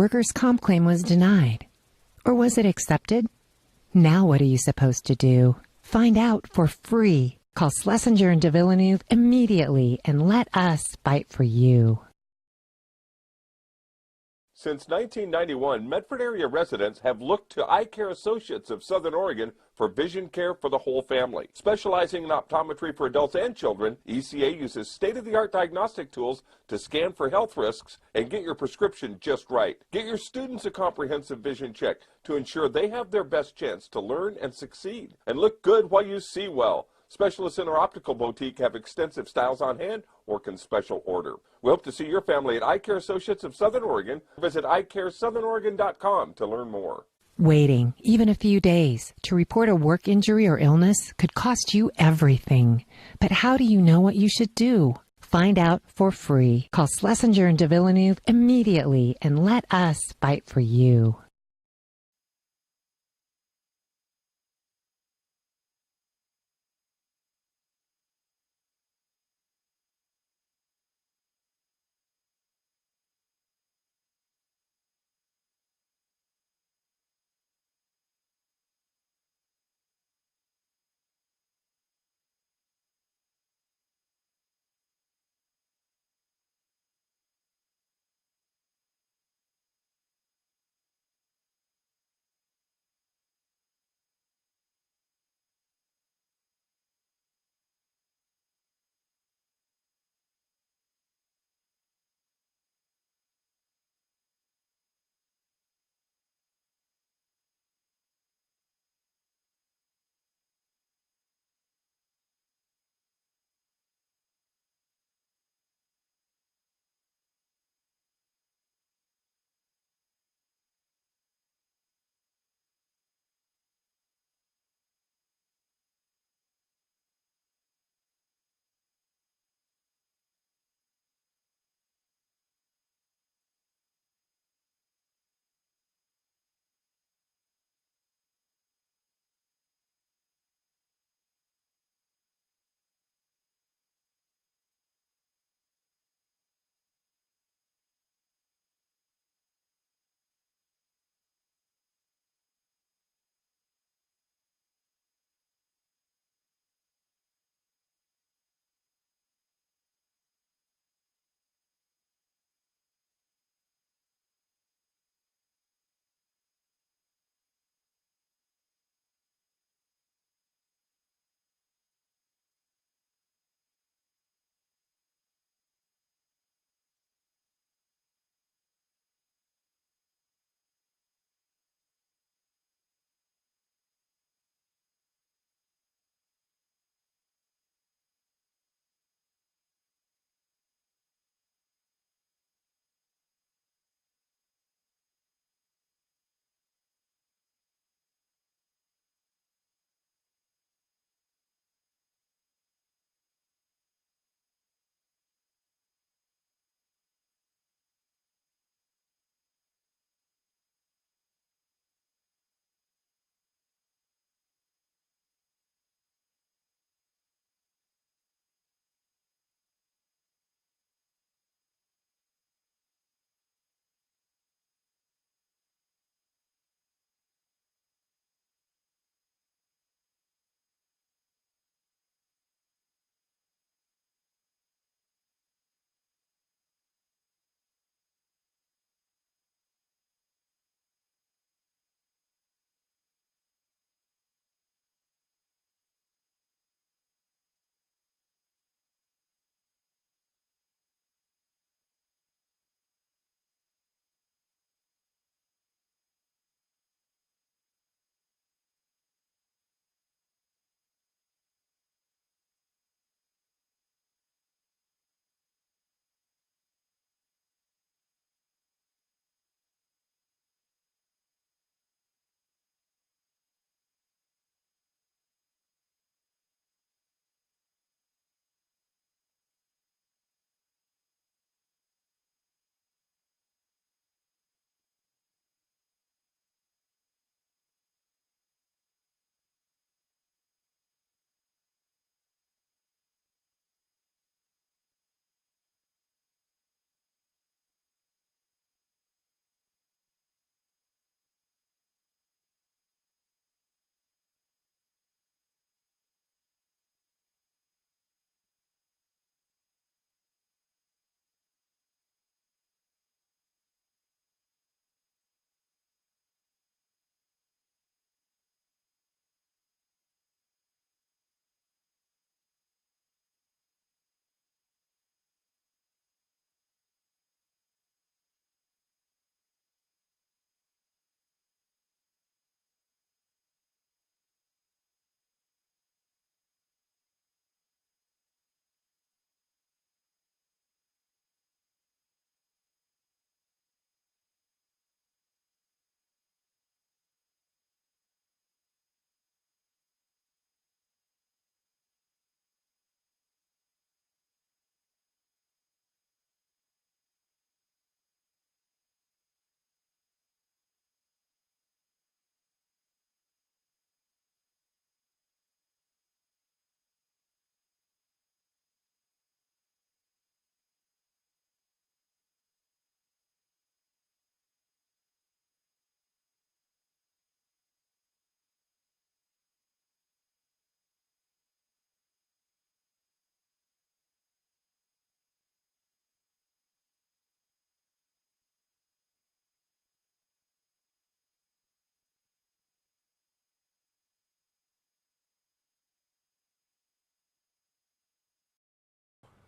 workers' comp claim was denied. Or was it accepted? Now what are you supposed to do? Find out for free. Call Schlesinger and de Villeneuve immediately and let us fight for you. Since 1991, Medford area residents have looked to Eye Care Associates of Southern Oregon for vision care for the whole family. Specializing in optometry for adults and children, ECA uses state-of-the-art diagnostic tools to scan for health risks and get your prescription just right. Get your students a comprehensive vision check to ensure they have their best chance to learn and succeed. And look good while you see well. Specialists in our optical boutique have extensive styles on hand or can special order. We hope to see your family at Eye Care Associates of Southern Oregon. Visit eyecaresouthern.oregon.com to learn more. Waiting, even a few days, to report a work injury or illness could cost you everything. But how do you know what you should do? Find out for free. Call Schlesinger and de Villeneuve immediately and let us fight for you.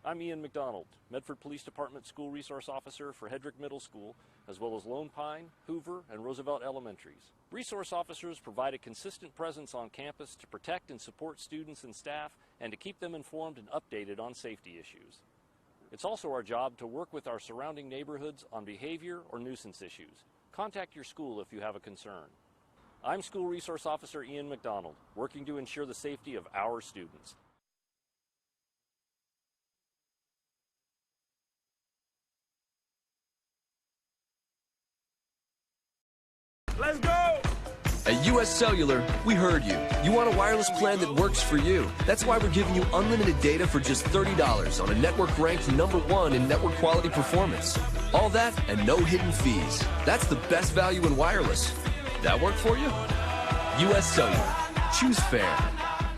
I'm Ian McDonald, Medford Police Department School Resource Officer for Hedrick Middle School, as well as Lone Pine, Hoover, and Roosevelt Elementaries. Resource officers provide a consistent presence on campus to protect and support students and staff and to keep them informed and updated on safety issues. It's also our job to work with our surrounding neighborhoods on behavior or nuisance issues. Contact your school if you have a concern. I'm School Resource Officer Ian McDonald, working to ensure the safety of our students. Let's go! At US Cellular, we heard you. You want a wireless plan that works for you. That's why we're giving you unlimited data for just $30 on a network ranked #1 in network quality performance. All that and no hidden fees. That's the best value in wireless. That work for you? US Cellular. Choose fair.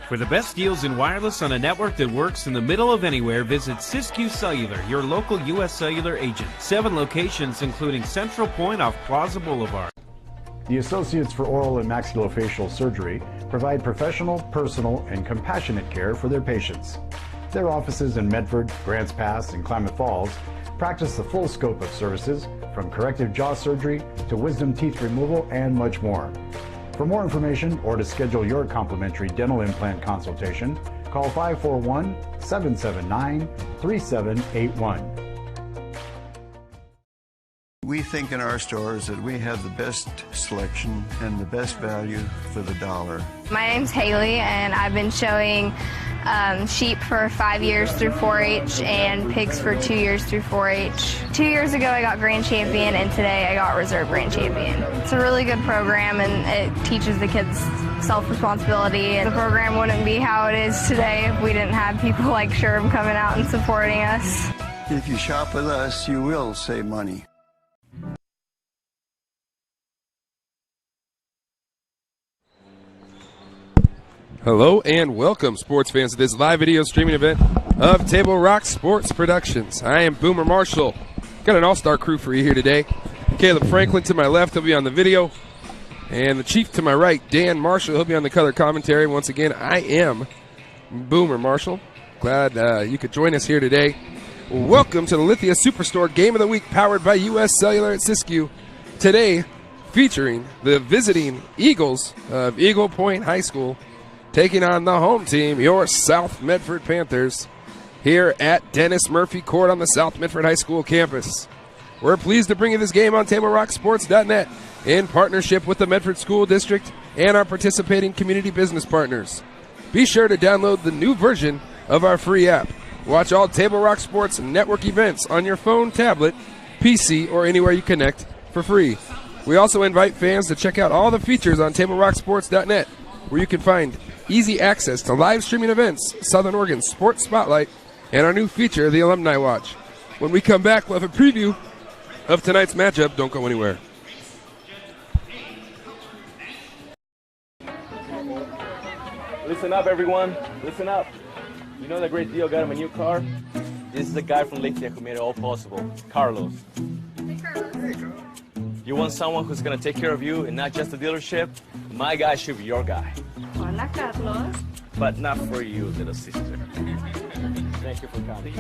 For the best deals in wireless on a network that works in the middle of anywhere, visit Siskiyou Cellular, your local US Cellular agent. 7 locations, including Central Point off Plaza Boulevard. The Associates for Oral and Maxillofacial Surgery provide professional, personal, and compassionate care for their patients. Their offices in Medford, Grants Pass, and Klamath Falls practice the full scope of services from corrective jaw surgery to wisdom teeth removal and much more. For more information or to schedule your complimentary dental implant consultation, call 541-779-3781. We think in our stores that we have the best selection and the best value for the dollar. My name's Haley, and I've been showing sheep for 5 years through 4-H and pigs for 2 years through 4-H. 2 years ago I got Grand Champion, and today I got Reserve Grand Champion. It's a really good program, and it teaches the kids self-responsibility. The program wouldn't be how it is today if we didn't have people like Sherm coming out and supporting us. If you shop with us, you will save money. Hello and welcome, sports fans, to this live video streaming event of Table Rock Sports Productions. I am Boomer Marshall. Got an all-star crew for you here today. Caleb Franklin to my left, he'll be on the video. And the Chief to my right, Dan Marshall, he'll be on the color commentary. Once again, I am Boomer Marshall. Glad you could join us here today. Welcome to the Lithia Superstore Game of the Week, powered by US Cellular at Siskiyou. Today, featuring the visiting Eagles of Eagle Point High School, taking on the home team, your South Medford Panthers, here at Dennis Murphy Court on the South Medford High School campus. We're pleased to bring you this game on TableRockSports.net in partnership with the Medford School District and our participating community business partners. Be sure to download the new version of our free app. Watch all Table Rock Sports network events on your phone, tablet, PC, or anywhere you connect for free. We also invite fans to check out all the features on TableRockSports.net, where you can find easy access to live streaming events, Southern Oregon Sports Spotlight, and our new feature, the Alumni Watch. When we come back, we'll have a preview of tonight's matchup. Don't go anywhere. Listen up, everyone. Listen up. You know that great deal got him a new car? This is the guy from Lithia who made it all possible, Carlos. Hey, Carlos. You want someone who's going to take care of you and not just the dealership? My guy should be your guy. Hola, Carlos. But not for you, little sister. Thank you for coming.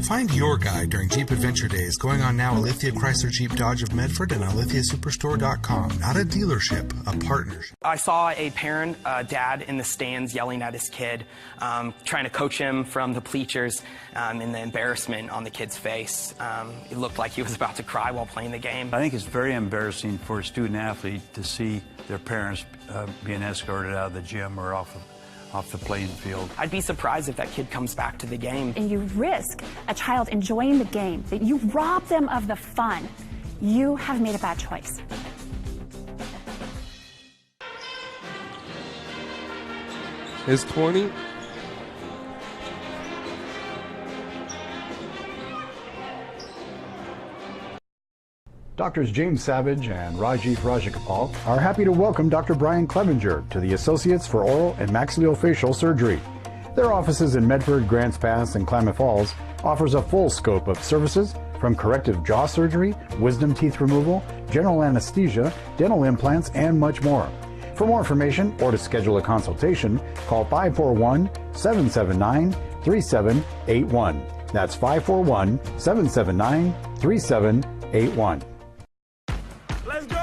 Find your guy during Jeep Adventure Days going on now at Lithia Chrysler Jeep Dodge of Medford and on lithiasuperstore.com. Not a dealership, a partnership. I saw a parent, dad in the stands yelling at his kid, trying to coach him from the bleachers, and the embarrassment on the kid's face. It looked like he was about to cry while playing the game. I think it's very embarrassing for a student athlete to see their parents being escorted out of the gym or off the playing field. I'd be surprised if that kid comes back to the game. And you risk a child enjoying the game, that you rob them of the fun. You have made a bad choice. Is 20. Doctors James Savage and Rajiv Rajagopal are happy to welcome Dr. Brian Clevenger to the Associates for Oral and Maxillofacial Surgery. Their offices in Medford, Grants Pass, and Klamath Falls offers a full scope of services from corrective jaw surgery, wisdom teeth removal, general anesthesia, dental implants, and much more. For more information or to schedule a consultation, call 541-779-3781. That's 541-779-3781. Let's go!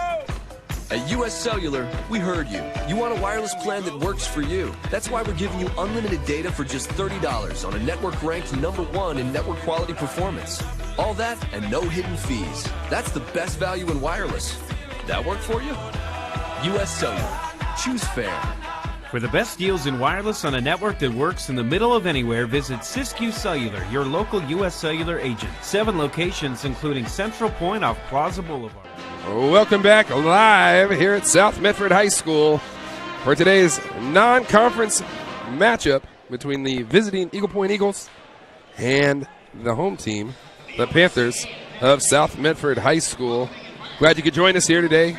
At US Cellular, we heard you. You want a wireless plan that works for you. That's why we're giving you unlimited data for just $30 on a network ranked #1 in network quality performance. All that and no hidden fees. That's the best value in wireless. That work for you? US Cellular. Choose fair. For the best deals in wireless on a network that works in the middle of anywhere, visit Siskiyou Cellular, your local US Cellular agent. 7 locations, including Central Point off Plaza Boulevard. Welcome back live here at South Medford High School for today's non-conference matchup between the visiting Eagle Point Eagles and the home team, the Panthers of South Medford High School. Glad you could join us here today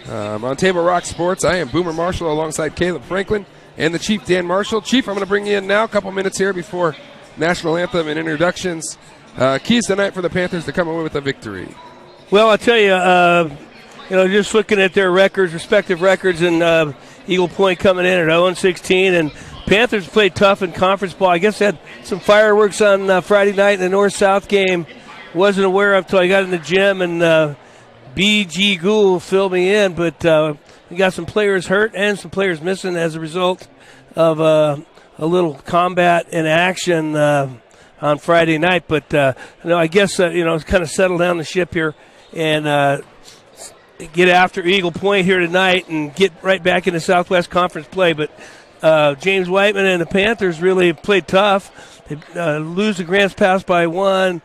on Table Rock Sports. I am Boomer Marshall alongside Caleb Franklin and the Chief Dan Marshall. Chief, I'm going to bring you in now, a couple minutes here before National Anthem and introductions. Keys tonight for the Panthers to come away with a victory. Well, I'll tell you, just looking at their records, respective records, and Eagle Point coming in at 0-16, and Panthers played tough in conference ball. I guess they had some fireworks on Friday night in the North-South game. Wasn't aware of until I got in the gym, and B.G. Gould filled me in, but we got some players hurt and some players missing as a result of a little combat in action on Friday night. But, I guess, it's kind of settled down the ship here and get after Eagle Point here tonight and get right back into Southwest Conference play. But James Whiteman and the Panthers really played tough. They lose the Grants Pass by 1,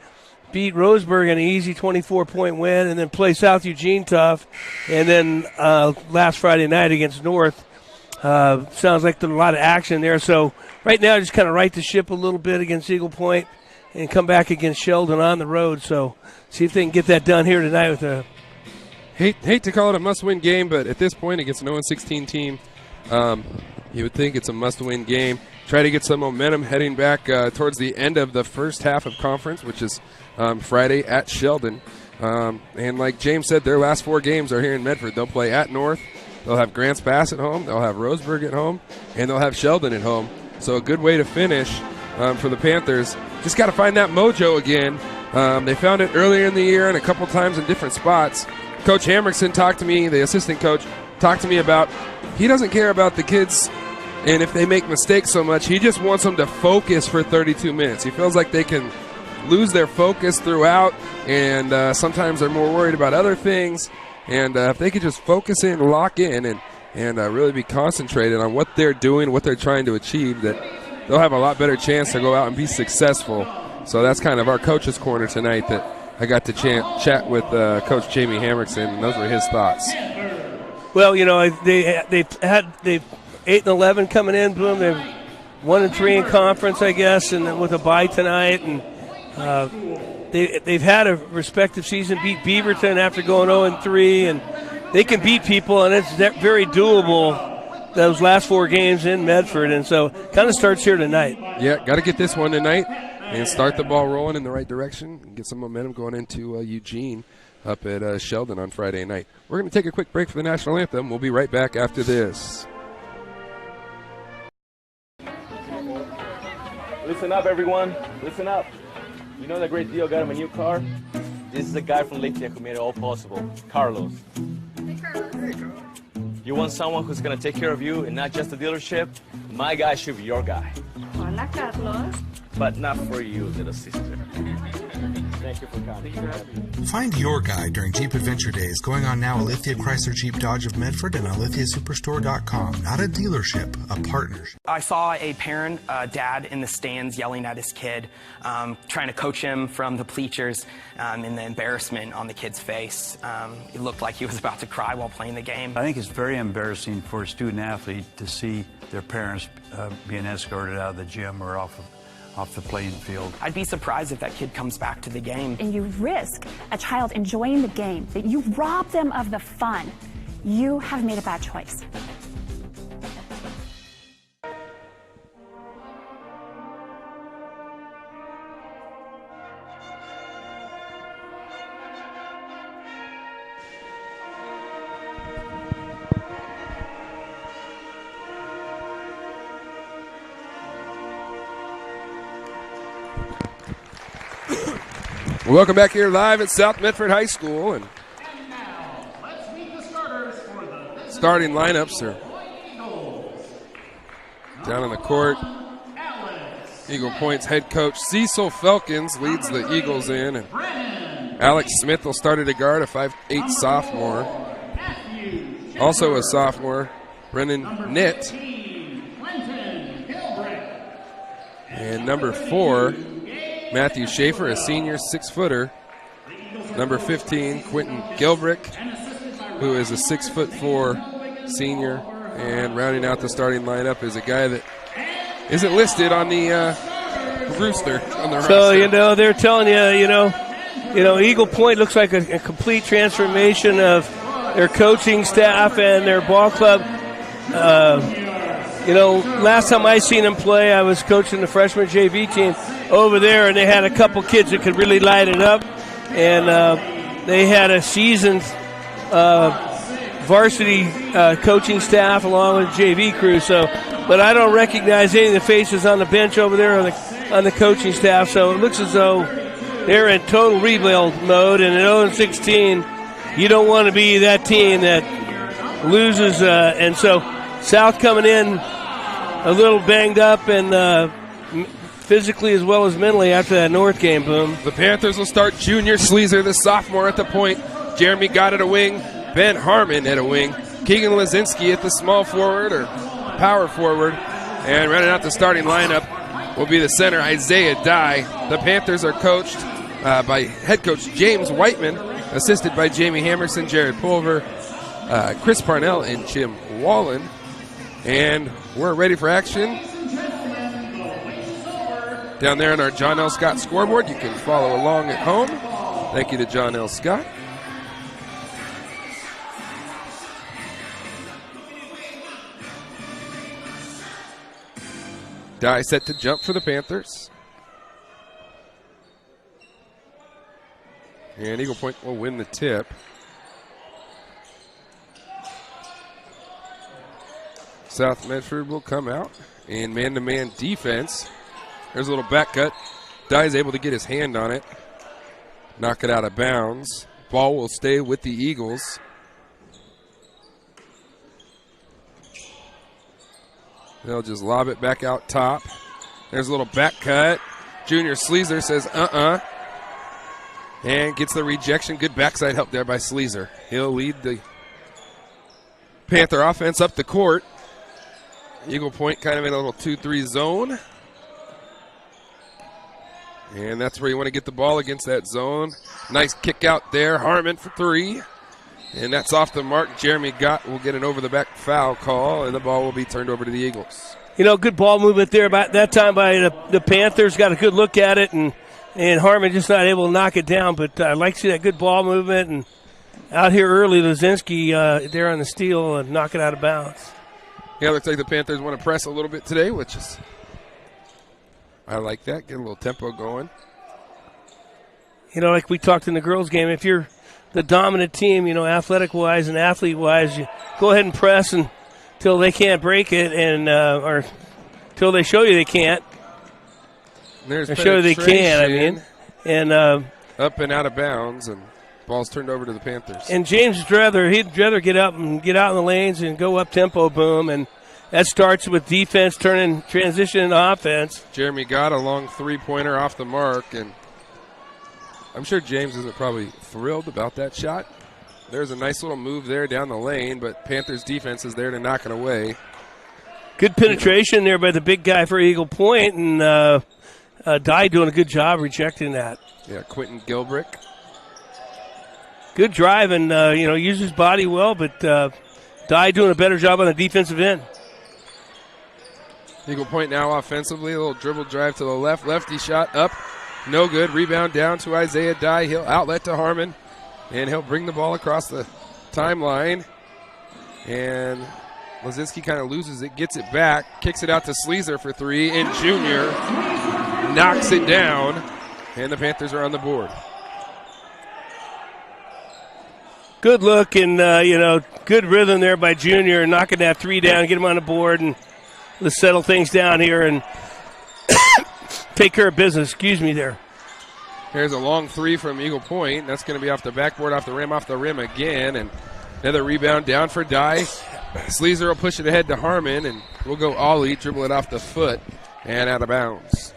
beat Roseburg in an easy 24-point win, and then play South Eugene tough. And then last Friday night against North, sounds like there's a lot of action there. So right now just kind of right the ship a little bit against Eagle Point and come back against Sheldon on the road. So see if they can get that done here tonight with a Hate to call it a must-win game, but at this point against an 0-16 team, you would think it's a must-win game. Try to get some momentum heading back towards the end of the first half of conference, which is Friday at Sheldon. And like James said, their last 4 games are here in Medford. They'll play at North, they'll have Grants Pass at home, they'll have Roseburg at home, and they'll have Sheldon at home. So a good way to finish for the Panthers. Just got to find that mojo again. They found it earlier in the year and a couple times in different spots. Coach Hamrickson talked to me, the assistant coach, talked to me about he doesn't care about the kids and if they make mistakes so much. He just wants them to focus for 32 minutes. He feels like they can lose their focus throughout, and sometimes they're more worried about other things. And if they could just focus in, lock in, and really be concentrated on what they're doing, what they're trying to achieve, that they'll have a lot better chance to go out and be successful. So that's kind of our coach's corner tonight that I got to chat with Coach Jamie Hamrickson, and those were his thoughts. Well, they've 8-11 coming in. Boom, they're 1-3 in conference, I guess, and with a bye tonight. And they've had a respective season. Beat Beaverton after going 0-3, and they can beat people, and it's very doable. Those last 4 games in Medford, and so kind of starts here tonight. Yeah, got to get this one tonight and start the ball rolling in the right direction and get some momentum going into Eugene up at Sheldon on Friday night. We're going to take a quick break for the National Anthem. We'll be right back after this. Listen up, everyone. Listen up. You know that great deal got him a new car? This is the guy from Lithia who made it all possible, Carlos. Hey, Carlos. Hey, Carlos. You want someone who's going to take care of you and not just the dealership? My guy should be your guy. Hola, Carlos. But not for you, little sister. Thank you for coming. Find your guy during Jeep Adventure Days going on now at Lithia Chrysler Jeep Dodge of Medford and on lithiasuperstore.com. Not a dealership, a partnership. I saw a parent, dad in the stands yelling at his kid, trying to coach him from the bleachers, and the embarrassment on the kid's face. It looked like he was about to cry while playing the game. I think it's very embarrassing for a student athlete to see their parents being escorted out of the gym or off the playing field. I'd be surprised if that kid comes back to the game. And you risk a child enjoying the game, that you rob them of the fun. You have made a bad choice. Welcome back here live at South Medford High School. And starting lineups are down on the court. Eagle Point's head coach Cecil Felkins leads the Eagles in. And Alex Smith will start at a guard, a 5'8 sophomore. Also a sophomore, Brennan Nitt. And number 4, Matthew Schaefer, a senior 6-footer. Number 15, Quentin Gilbrick, who is a 6'4" senior. And rounding out the starting lineup is a guy that isn't listed on the rooster on the roster. So, they're telling you, Eagle Point looks like a complete transformation of their coaching staff and their ball club. Last time I seen them play, I was coaching the freshman JV team over there, and they had a couple kids that could really light it up. And they had a seasoned varsity coaching staff along with JV crew. But I don't recognize any of the faces on the bench over there on the coaching staff. So it looks as though they're in total rebuild mode. And at 0-16, you don't want to be that team that loses. And so South coming in a little banged up and physically as well as mentally after that North game, Boom. The Panthers will start Junior Sleazer, the sophomore, at the point. Jeremy Gott at a wing. Ben Harmon at a wing. Keegan Lazinski at the small forward or power forward. And running out the starting lineup will be the center, Isaiah Dye. The Panthers are coached by head coach James Whiteman, assisted by Jamie Hamerson, Jared Pulver, Chris Parnell, and Jim Wallen. And we're ready for action. Down there on our John L. Scott scoreboard, you can follow along at home. Thank you to John L. Scott. Die set to jump for the Panthers. And Eagle Point will win the tip. South Medford will come out in man-to-man defense. There's a little back cut. Dye's able to get his hand on it. Knock it out of bounds. Ball will stay with the Eagles. They'll just lob it back out top. There's a little back cut. Junior Sleazer says, and gets the rejection. Good backside help there by Sleazer. He'll lead the Panther offense up the court. Eagle Point kind of in a little 2-3 zone. And that's where you want to get the ball against that zone. Nice kick out there. Harmon for 3. And that's off the mark. Jeremy Gott will get an over-the-back foul call, and the ball will be turned over to the Eagles. Good ball movement there about that time by the Panthers. Got a good look at it, and Harmon just not able to knock it down. But I like to see that good ball movement. And out here early, Lazinski there on the steal and knock it out of bounds. Yeah, looks like the Panthers want to press a little bit today, which is, I like that. Get a little tempo going. Like we talked in the girls' game, if you're the dominant team, athletic-wise and athlete-wise, you go ahead and press until they can't break it, and or until they show you they can't. There's show you they can. And up and out of bounds, and ball's turned over to the Panthers. And James he'd rather get up and get out in the lanes and go up tempo, Boom, and that starts with defense turning transition into offense. Jeremy got a long three-pointer off the mark, and I'm sure James isn't probably thrilled about that shot. There's a nice little move there down the lane, but Panthers defense is there to knock it away. Good penetration there by the big guy for Eagle Point, and Dye doing a good job rejecting that. Yeah, Quentin Gilbrick. Good drive and, uses his body well, but Dye doing a better job on the defensive end. Eagle Point now offensively, a little dribble drive to the left. Lefty shot up, no good. Rebound down to Isaiah Dye. He'll outlet to Harmon, and he'll bring the ball across the timeline. And Lazinski kind of loses it, gets it back, kicks it out to Sleazer for 3, and Junior knocks it down, and the Panthers are on the board. Good look and, good rhythm there by Junior, knocking that 3 down, get him on the board, and let's settle things down here and take care of business. Excuse me there. Here's a long three from Eagle Point. That's going to be off the backboard, off the rim again. And another rebound down for Dye. Sleazer will push it ahead to Harmon, and we'll go Ollie, dribble it off the foot and out of bounds.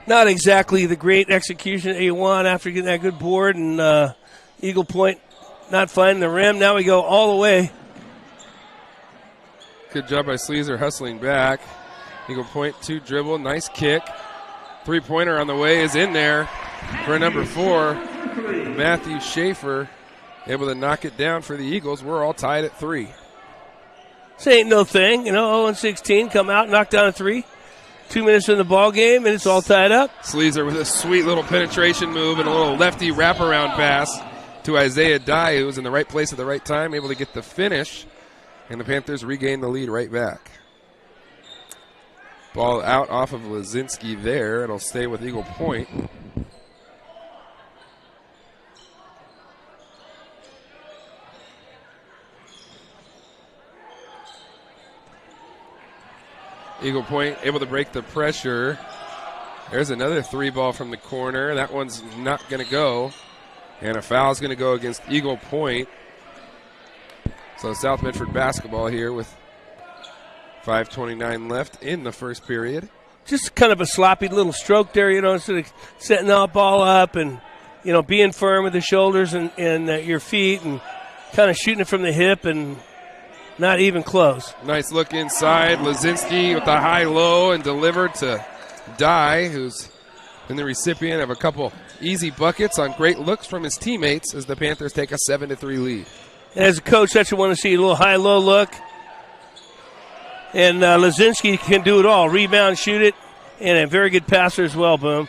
Not exactly the great execution that you want after getting that good board, and Eagle Point not finding the rim. Now we go all the way. Good job by Sleazer hustling back. Eagle Point 2 dribble, nice kick. Three-pointer on the way is in there for number 4, Matthew Schaefer, able to knock it down for the Eagles. We're all tied at 3. This ain't no thing, 0-16, come out, knock down a 3. 2 minutes in the ball game, and it's all tied up. Sleazer with a sweet little penetration move and a little lefty wraparound pass to Isaiah Dye, who was in the right place at the right time, able to get the finish, and the Panthers regain the lead right back. Ball out off of Lazinski there. It'll stay with Eagle Point. Eagle Point able to break the pressure. There's another 3-ball from the corner. That one's not going to go. And a foul is going to go against Eagle Point. So South Medford basketball here with 5:29 left in the first period. Just kind of a sloppy little stroke there, instead of setting that ball up and, being firm with the shoulders and your feet and kind of shooting it from the hip and not even close. Nice look inside. Lazinski with the high-low and delivered to Dye, who's been the recipient of a couple easy buckets on great looks from his teammates as the Panthers take a 7-3 lead. And as a coach, that's what you want to see, a little high-low look. And Lazinski can do it all. Rebound, shoot it, and a very good passer as well, Boom.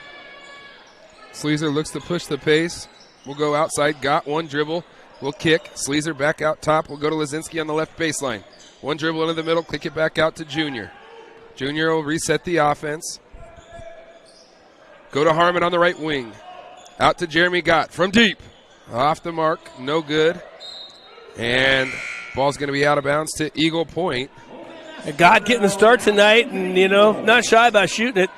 Sleazer looks to push the pace. We'll go outside. Got one dribble. We'll kick. Sleazer back out top. We'll go to Lazinski on the left baseline. One dribble into the middle. Kick it back out to Junior. Junior will reset the offense. Go to Harmon on the right wing. Out to Jeremy Gott from deep. Off the mark. No good. And ball's going to be out of bounds to Eagle Point. God getting the start tonight and, not shy about shooting it.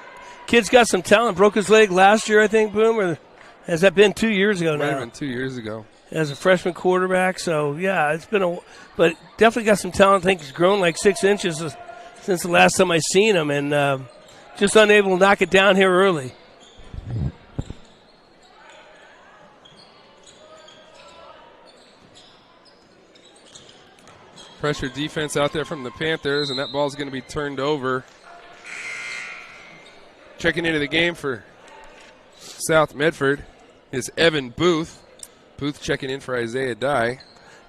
Kid's got some talent. Broke his leg last year, I think, Boom. Or has that been 2 years ago now? Might have been 2 years ago. As a freshman quarterback. So, yeah, it's been but definitely got some talent. I think he's grown like 6 inches since the last time I seen him. And just unable to knock it down here early. Pressure defense out there from the Panthers, and that ball's going to be turned over. Checking into the game for South Medford is Evan Booth. Booth checking in for Isaiah Dye.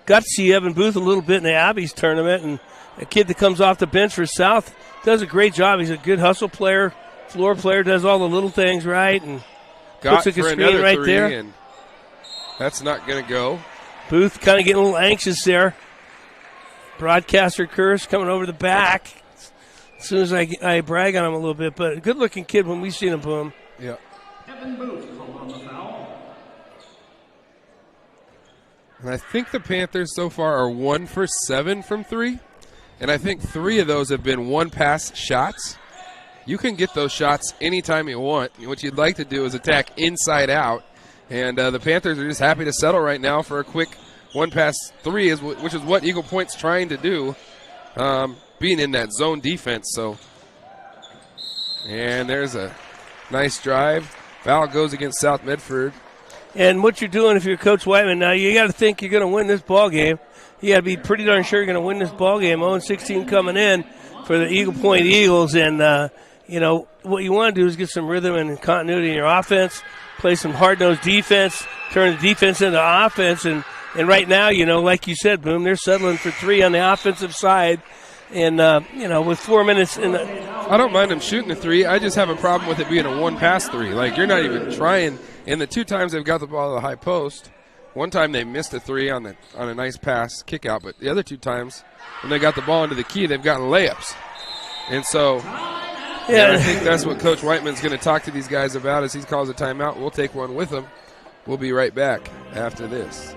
Got to see Evan Booth a little bit in the Abbeys tournament, and a kid that comes off the bench for South does a great job. He's a good hustle player, floor player, does all the little things right, and got puts a for screen another right three, there. And that's not going to go. Booth kind of getting a little anxious there. Broadcaster curse coming over the back as soon as I brag on him a little bit. But a good-looking kid when we seen him, Boom. Yeah. And I think the Panthers so far are 1 for 7 from 3. And I think 3 of those have been one-pass shots. You can get those shots anytime you want. What you'd like to do is attack inside out. And the Panthers are just happy to settle right now for a quick one-pass 3, which is what Eagle Point's trying to do, being in that zone defense. So, and there's a nice drive. Foul goes against South Medford. And what you're doing if you're Coach Whiteman now, you got to think you're going to win this ball game. You got to be pretty darn sure you're going to win this ball game. 0-16 coming in for the Eagle Point Eagles, and what you want to do is get some rhythm and continuity in your offense, play some hard-nosed defense, turn the defense into offense, and right now, like you said, Boom, they're settling for 3 on the offensive side. And, with 4 minutes in the... I don't mind them shooting the 3. I just have a problem with it being a one-pass 3. Like, you're not even trying. And the 2 times they've got the ball at the high post, one time they missed a 3 on a nice pass, kick out. But the other 2 times, when they got the ball into the key, they've gotten layups. And so, I think that's what Coach Whiteman's going to talk to these guys about as he calls a timeout. We'll take one with them. We'll be right back after this.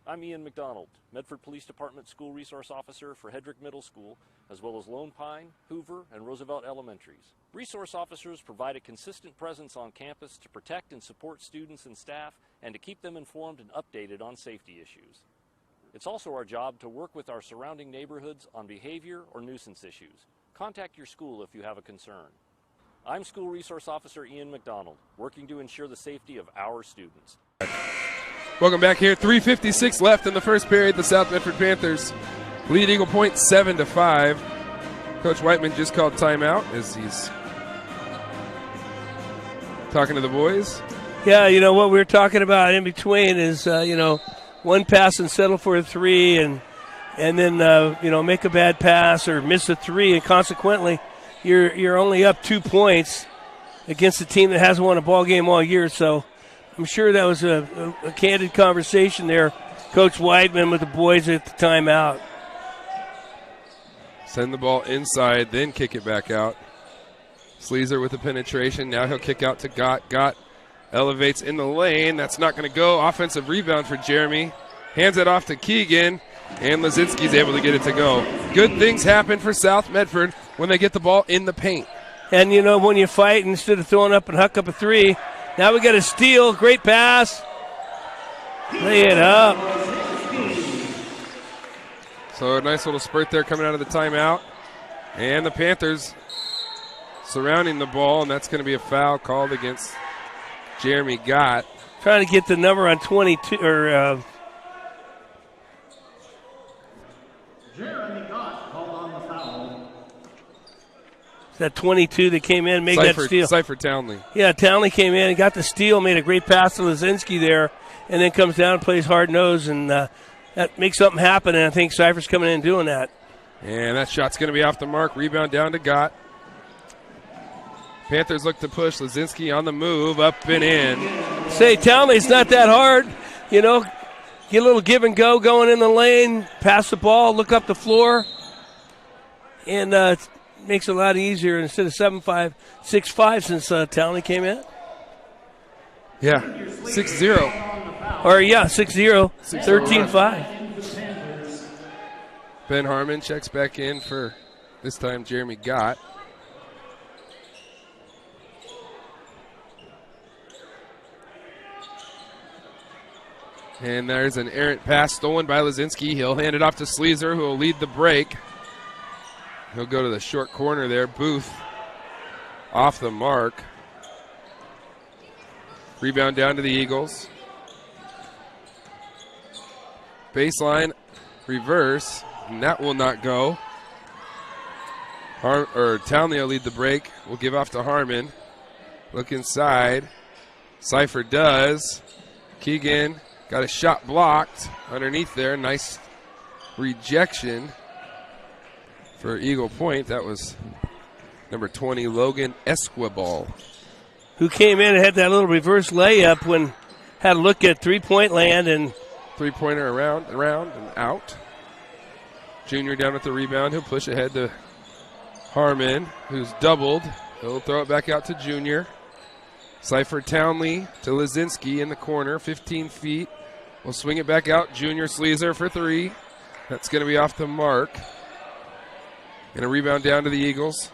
I'm Ian McDonald, Medford Police Department School Resource Officer for Hedrick Middle School, as well as Lone Pine, Hoover, and Roosevelt Elementaries. Resource officers provide a consistent presence on campus to protect and support students and staff and to keep them informed and updated on safety issues. It's also our job to work with our surrounding neighborhoods on behavior or nuisance issues. Contact your school if you have a concern. I'm School Resource Officer Ian McDonald, working to ensure the safety of our students. Welcome back here. 3:56 left in the first period. The South Medford Panthers lead Eagle Point 7-5. Coach Whiteman just called timeout as he's talking to the boys. Yeah, you know what we were talking about in between is one pass and settle for a three, and then make a bad pass or miss a three, and consequently you're only up 2 points against a team that hasn't won a ball game all year. So I'm sure that was a candid conversation there, Coach Weidman with the boys at the timeout. Send the ball inside, then kick it back out. Sleazer with the penetration. Now he'll kick out to Gott. Gott elevates in the lane. That's not going to go. Offensive rebound for Jeremy. Hands it off to Keegan, and Lazinski's able to get it to go. Good things happen for South Medford when they get the ball in the paint. And, when you fight, instead of throwing up and huck up a three, now we got a steal. Great pass. Lay it up. So a nice little spurt there coming out of the timeout. And the Panthers surrounding the ball, and that's going to be a foul called against Jeremy Gott. Trying to get the number on 22, or Jeremy Gott called on the foul. That 22 that came in, made that steal. Cypher Townley. Yeah, Townley came in and got the steal, made a great pass to Lazinski there, and then comes down and plays hard nose, and that makes something happen, and I think Cypher's coming in and doing that. And that shot's going to be off the mark. Rebound down to Gott. Panthers look to push. Lazinski on the move, up and in. Say, Townley's not that hard. Get a little give and go going in the lane, pass the ball, look up the floor, and makes it a lot easier instead of 7-5, 6-5 since Townley came in. Yeah, 6-0. Or, 6-0, 13-5. Ben Harmon checks back in for, this time, Jeremy Gott. And there's an errant pass stolen by Lazinski. He'll hand it off to Sleazer, who will lead the break. He'll go to the short corner there. Booth off the mark. Rebound down to the Eagles. Baseline reverse, and that will not go. Townley will lead the break. We'll give off to Harmon. Look inside. Cypher does. Keegan got a shot blocked underneath there. Nice rejection for Eagle Point. That was number 20, Logan Esquibal, who came in and had that little reverse layup when had a look at three-point land, and three-pointer around and out. Junior down with the rebound. He'll push ahead to Harmon, who's doubled. He'll throw it back out to Junior. Cypher Townley to Lazinski in the corner, 15 feet. We'll swing it back out. Junior Sleazer for three. That's going to be off the mark. And a rebound down to the Eagles.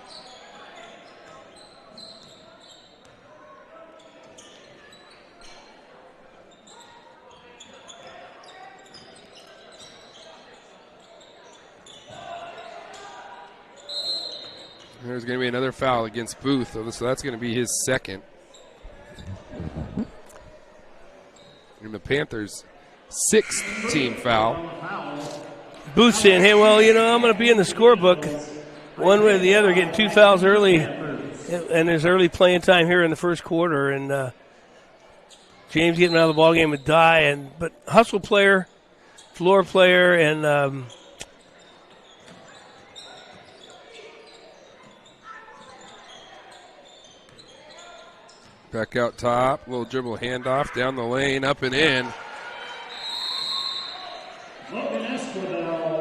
There's going to be another foul against Booth, so that's going to be his second. And the Panthers' sixth team foul. Booth saying, hey, well, I'm going to be in the scorebook one way or the other, getting 2 fouls early, and there's early playing time here in the first quarter, and James getting out of the ballgame with Dye, but hustle player, floor player, and back out top, little dribble handoff down the lane, up and in.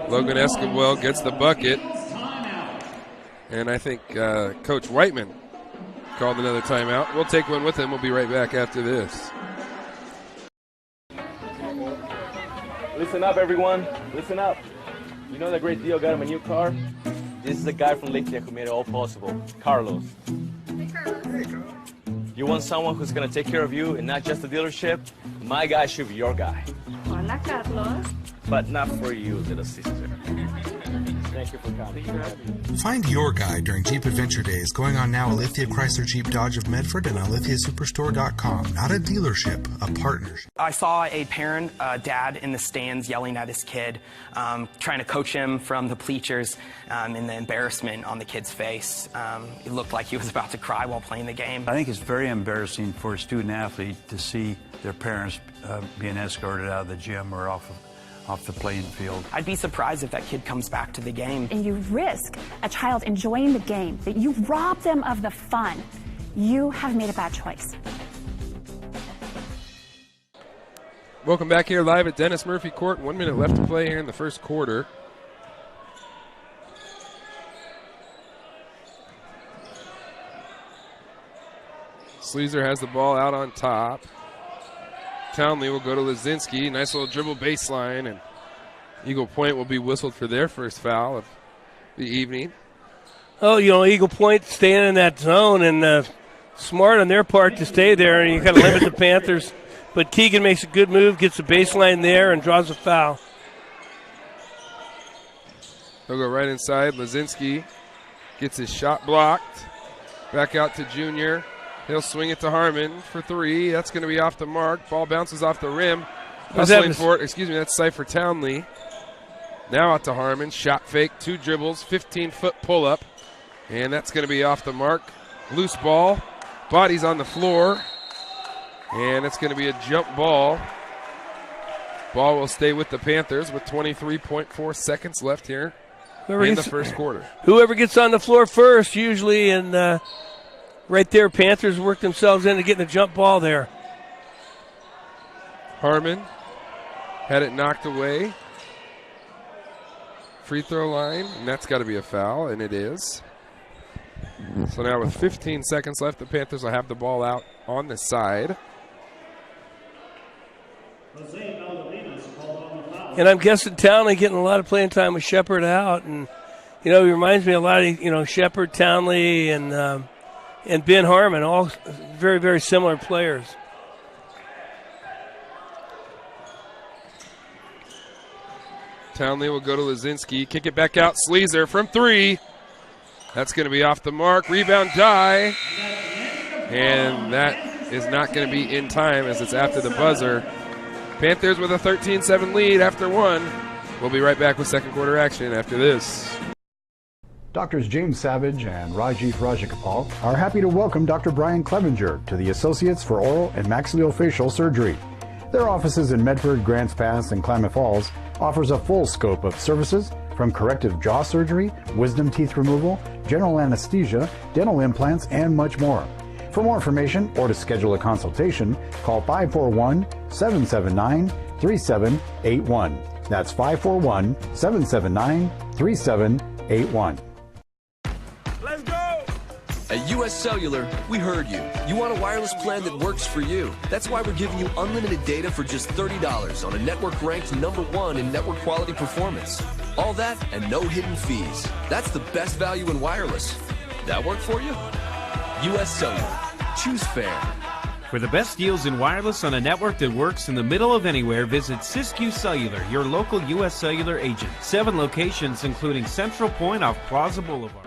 Logan Esquivel gets the bucket. And I think Coach Whiteman called another timeout. We'll take one with him. We'll be right back after this. Listen up, everyone. Listen up. You know that great deal got him a new car? This is the guy from Lake who made it all possible, Carlos. Hey, Carlos. You want someone who's going to take care of you and not just the dealership? My guy should be your guy. Hola, Carlos. But not for you, little sister. Thank you for coming. Find your guy during Jeep Adventure Days going on now at Lithia Chrysler Jeep Dodge of Medford and on lithiasuperstore.com. Not a dealership, a partnership. I saw a parent, dad in the stands yelling at his kid, trying to coach him from the bleachers, and the embarrassment on the kid's face. It looked like he was about to cry while playing the game. I think it's very embarrassing for a student athlete to see their parents being escorted out of the gym or off the playing field. I'd be surprised if that kid comes back to the game. And you risk a child enjoying the game, that you rob them of the fun. You have made a bad choice. Welcome back here live at Dennis Murphy Court. 1 minute left to play here in the first quarter. Sleazer has the ball out on top. Townley will go to Lazinski. Nice little dribble baseline, and Eagle Point will be whistled for their first foul of the evening. Oh, Eagle Point staying in that zone, and smart on their part to stay there, and you kind of limit the Panthers. But Keegan makes a good move, gets the baseline there, and draws a foul. He'll go right inside. Lazinski gets his shot blocked. Back out to Junior. He'll swing it to Harmon for three. That's going to be off the mark. Ball bounces off the rim. Hustling for it. Excuse me, that's Cypher Townley. Now out to Harmon. Shot fake, 2 dribbles, 15-foot pull-up. And that's going to be off the mark. Loose ball. Body's on the floor. And it's going to be a jump ball. Ball will stay with the Panthers with 23.4 seconds left here in the first quarter. Whoever gets on the floor first usually, and right there, Panthers work themselves into getting a jump ball there. Harmon had it knocked away. Free throw line, and that's got to be a foul, and it is. So now with 15 seconds left, the Panthers will have the ball out on the side. And I'm guessing Townley getting a lot of playing time with Shepard out, and he reminds me a lot of Shepard, Townley, and Ben Harmon, all very, very similar players. Townley will go to Lazinski, kick it back out. Sleazer from 3. That's going to be off the mark. Rebound die. And that is not going to be in time as it's after the buzzer. Panthers with a 13-7 lead after 1. We'll be right back with second quarter action after this. Doctors James Savage and Rajiv Rajagopal are happy to welcome Dr. Brian Clevenger to the Associates for Oral and Maxillofacial Surgery. Their offices in Medford, Grants Pass, and Klamath Falls offers a full scope of services from corrective jaw surgery, wisdom teeth removal, general anesthesia, dental implants, and much more. For more information or to schedule a consultation, call 541-779-3781. That's 541-779-3781. At US Cellular, we heard you. You want a wireless plan that works for you. That's why we're giving you unlimited data for just $30 on a network ranked #1 in network quality performance. All that and no hidden fees. That's the best value in wireless. That work for you? US Cellular. Choose fair. For the best deals in wireless on a network that works in the middle of anywhere, visit Siskiyou Cellular, your local US Cellular agent. 7 locations, including Central Point off Plaza Boulevard.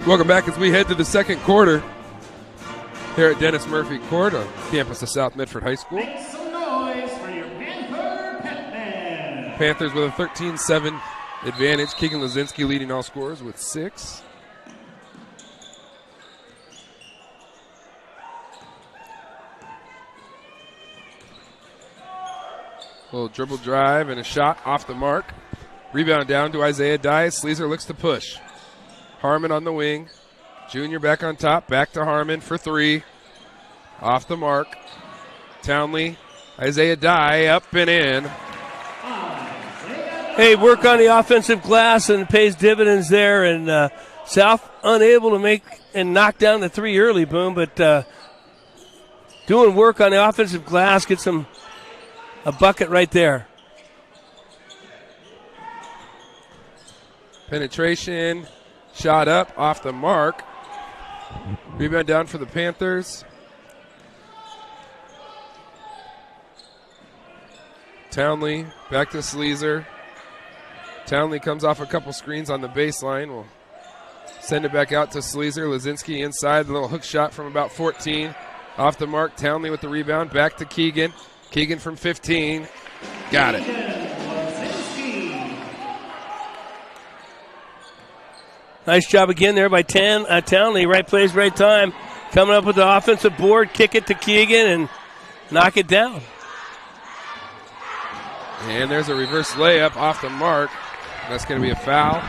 Welcome back as we head to the second quarter here at Dennis Murphy Court on campus of South Medford High School. Make some noise for your Panther Pet Band. Panthers with a 13-7 advantage. Keegan Lazinski leading all scorers with 6. A little dribble drive and a shot off the mark. Rebound down to Isaiah Dye. Sleazer looks to push. Harmon on the wing. Junior back on top. Back to Harmon for 3. Off the mark. Townley. Isaiah Dye up and in. Hey, work on the offensive glass, and it pays dividends there. And South unable to make and knock down the 3 early, Boom, but doing work on the offensive glass gets them a bucket right there. Penetration, shot up, off the mark. Rebound down for the Panthers. Townley back to Sleazer. Townley comes off a couple screens on the baseline. We'll send it back out to Sleazer. Lazinski inside, the little hook shot from about 14. Off the mark, Townley with the rebound. Back to Keegan. Keegan from 15. Got it. Nice job again there by Townley. Right place, right time. Coming up with the offensive board, kick it to Keegan and knock it down. And there's a reverse layup off the mark. That's going to be a foul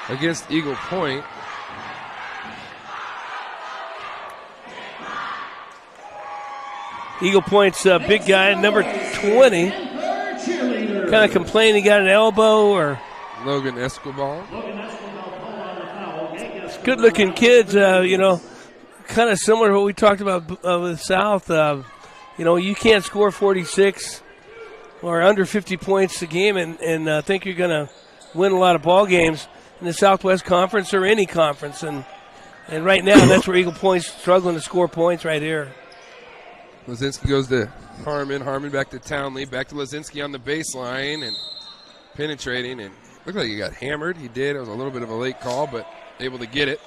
against Eagle Point. Eagle Point's big guy, number 20. Kind of complained he got an elbow or. Logan Escobar. It's good-looking kids, kind of similar to what we talked about with South. You can't score 46 or under 50 points a game and think you're going to win a lot of ball games in the Southwest Conference or any conference. And right now, that's where Eagle Point's struggling to score points right here. Lazinski goes to Harmon. Harmon back to Townley. Back to Lazinski on the baseline and penetrating. And looked like he got hammered. He did. It was a little bit of a late call, but able to get it.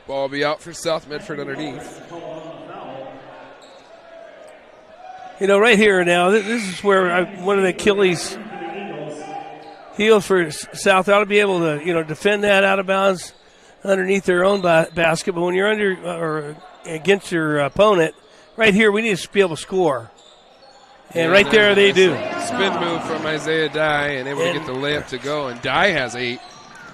Ball will be out for South Medford underneath. Right here now, this is where one of the Achilles heels for South ought to be able to, defend that out of bounds underneath their own basket. But when you're under or against your opponent, right here, we need to be able to score. And right there they do. Spin move from Isaiah Dye and able to get the layup to go. And Dye has 8.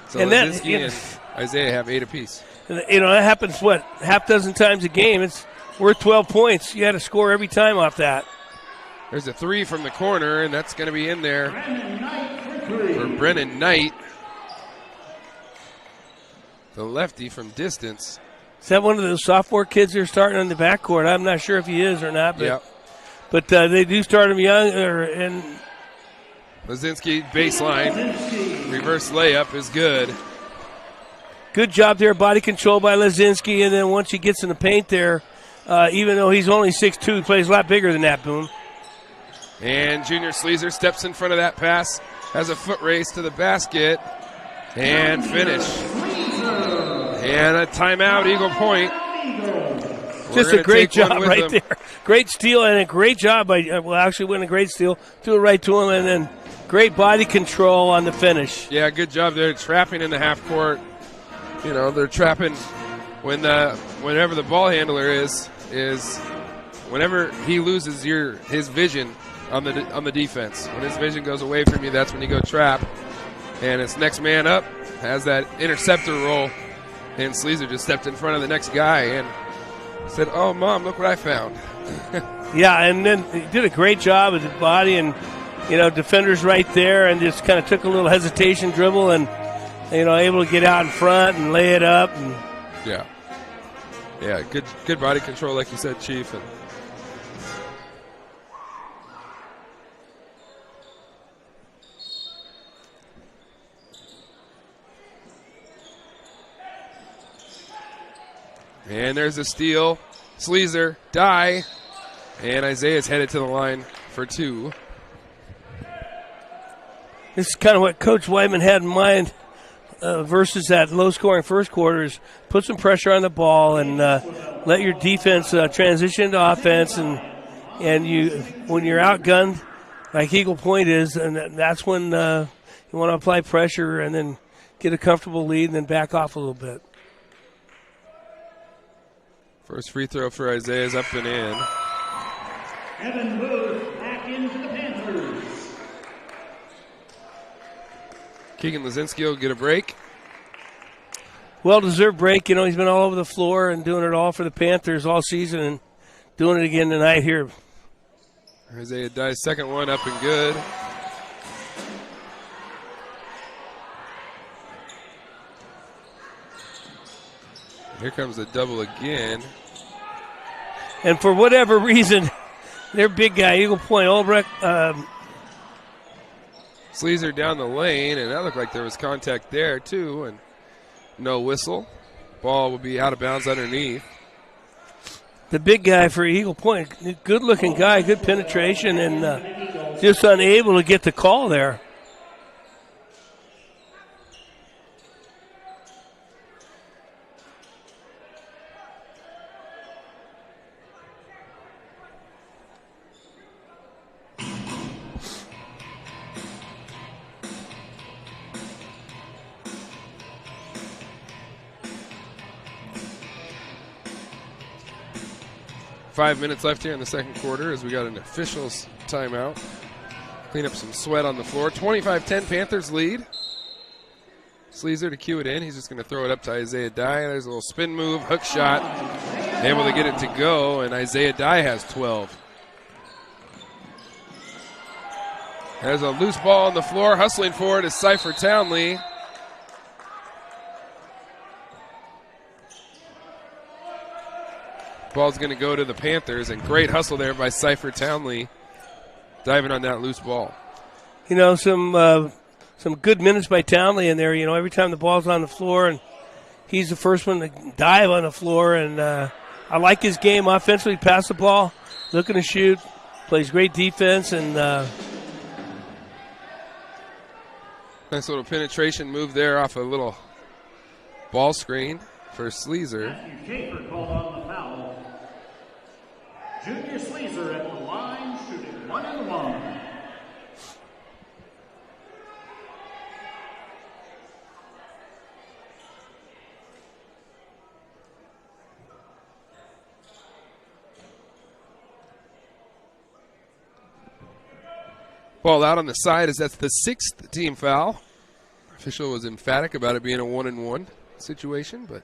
So and Lazinski and Isaiah have 8 apiece. That happens, half dozen times a game. It's worth 12 points. You got to score every time off that. There's a 3 from the corner, and that's going to be in there for Brennan Knight. The lefty from distance. Is that one of those sophomore kids that are starting on the backcourt? I'm not sure if he is or not. But they do start him young. And Lazinski baseline. Reverse layup is good. Good job there, body control by Lazinski. And then once he gets in the paint there, even though he's only 6'2", he plays a lot bigger than that, Boom. And Junior Sleazer steps in front of that pass, has a foot race to the basket, and finish. And a timeout, Eagle Point. Just a great job right there. Great steal and a great job by, actually wasn't a great steal. Threw it right to him, and then great body control on the finish. Yeah, good job there. Trapping in the half court. They're trapping whenever the ball handler is whenever he loses his vision on the defense. When his vision goes away from you, that's when you go trap. And it's next man up, has that interceptor role. And Sleazer just stepped in front of the next guy and said, "Oh, Mom, look what I found." Yeah, and then he did a great job with the body and, defenders right there and just kind of took a little hesitation dribble and, able to get out in front and lay it up. And Yeah, good body control, like you said, Chief. And there's a steal. Sleazer, Dye, and Isaiah's headed to the line for 2. This is kind of what Coach Whiteman had in mind versus that low-scoring first quarter is put some pressure on the ball and let your defense transition into offense. And you, when you're outgunned, like Eagle Point is, and that's when you want to apply pressure and then get a comfortable lead and then back off a little bit. First free throw for Isaiah is up and in. Evan Booth back into the Panthers. Keegan Lazinski will get a break. Well-deserved break. He's been all over the floor and doing it all for the Panthers all season and doing it again tonight here. Isaiah Dye's second one up and good. Here comes the double again. And for whatever reason, their big guy, Eagle Point, Ulbrich, Sleazer down the lane, and that looked like there was contact there too, and no whistle. Ball will be out of bounds underneath. The big guy for Eagle Point, good-looking guy, good penetration, and just unable to get the call there. Five minutes left here in the second quarter as we got an officials timeout. Clean up some sweat on the floor. 25-10 Panthers lead. Sleazer to cue it in. He's just going to throw it up to Isaiah Dye. There's a little spin move, hook shot. Able to get it to go, and Isaiah Dye has 12. There's a loose ball on the floor. Hustling for it is Cypher Townley. Ball's going to go to the Panthers, and great hustle there by Cypher Townley, diving on that loose ball. You know, some good minutes by Townley in there. You know, every time the ball's on the floor, and he's the first one to dive on the floor. And I like his game offensively. Pass the ball, looking to shoot, plays great defense, and nice little penetration move there off a little ball screen for Sleazer. Schaefer called on the foul. Junior Sleazer at the line, shooting 1-1. Ball out on the side as that's the sixth team foul. Official was emphatic about it being a 1-1 situation, but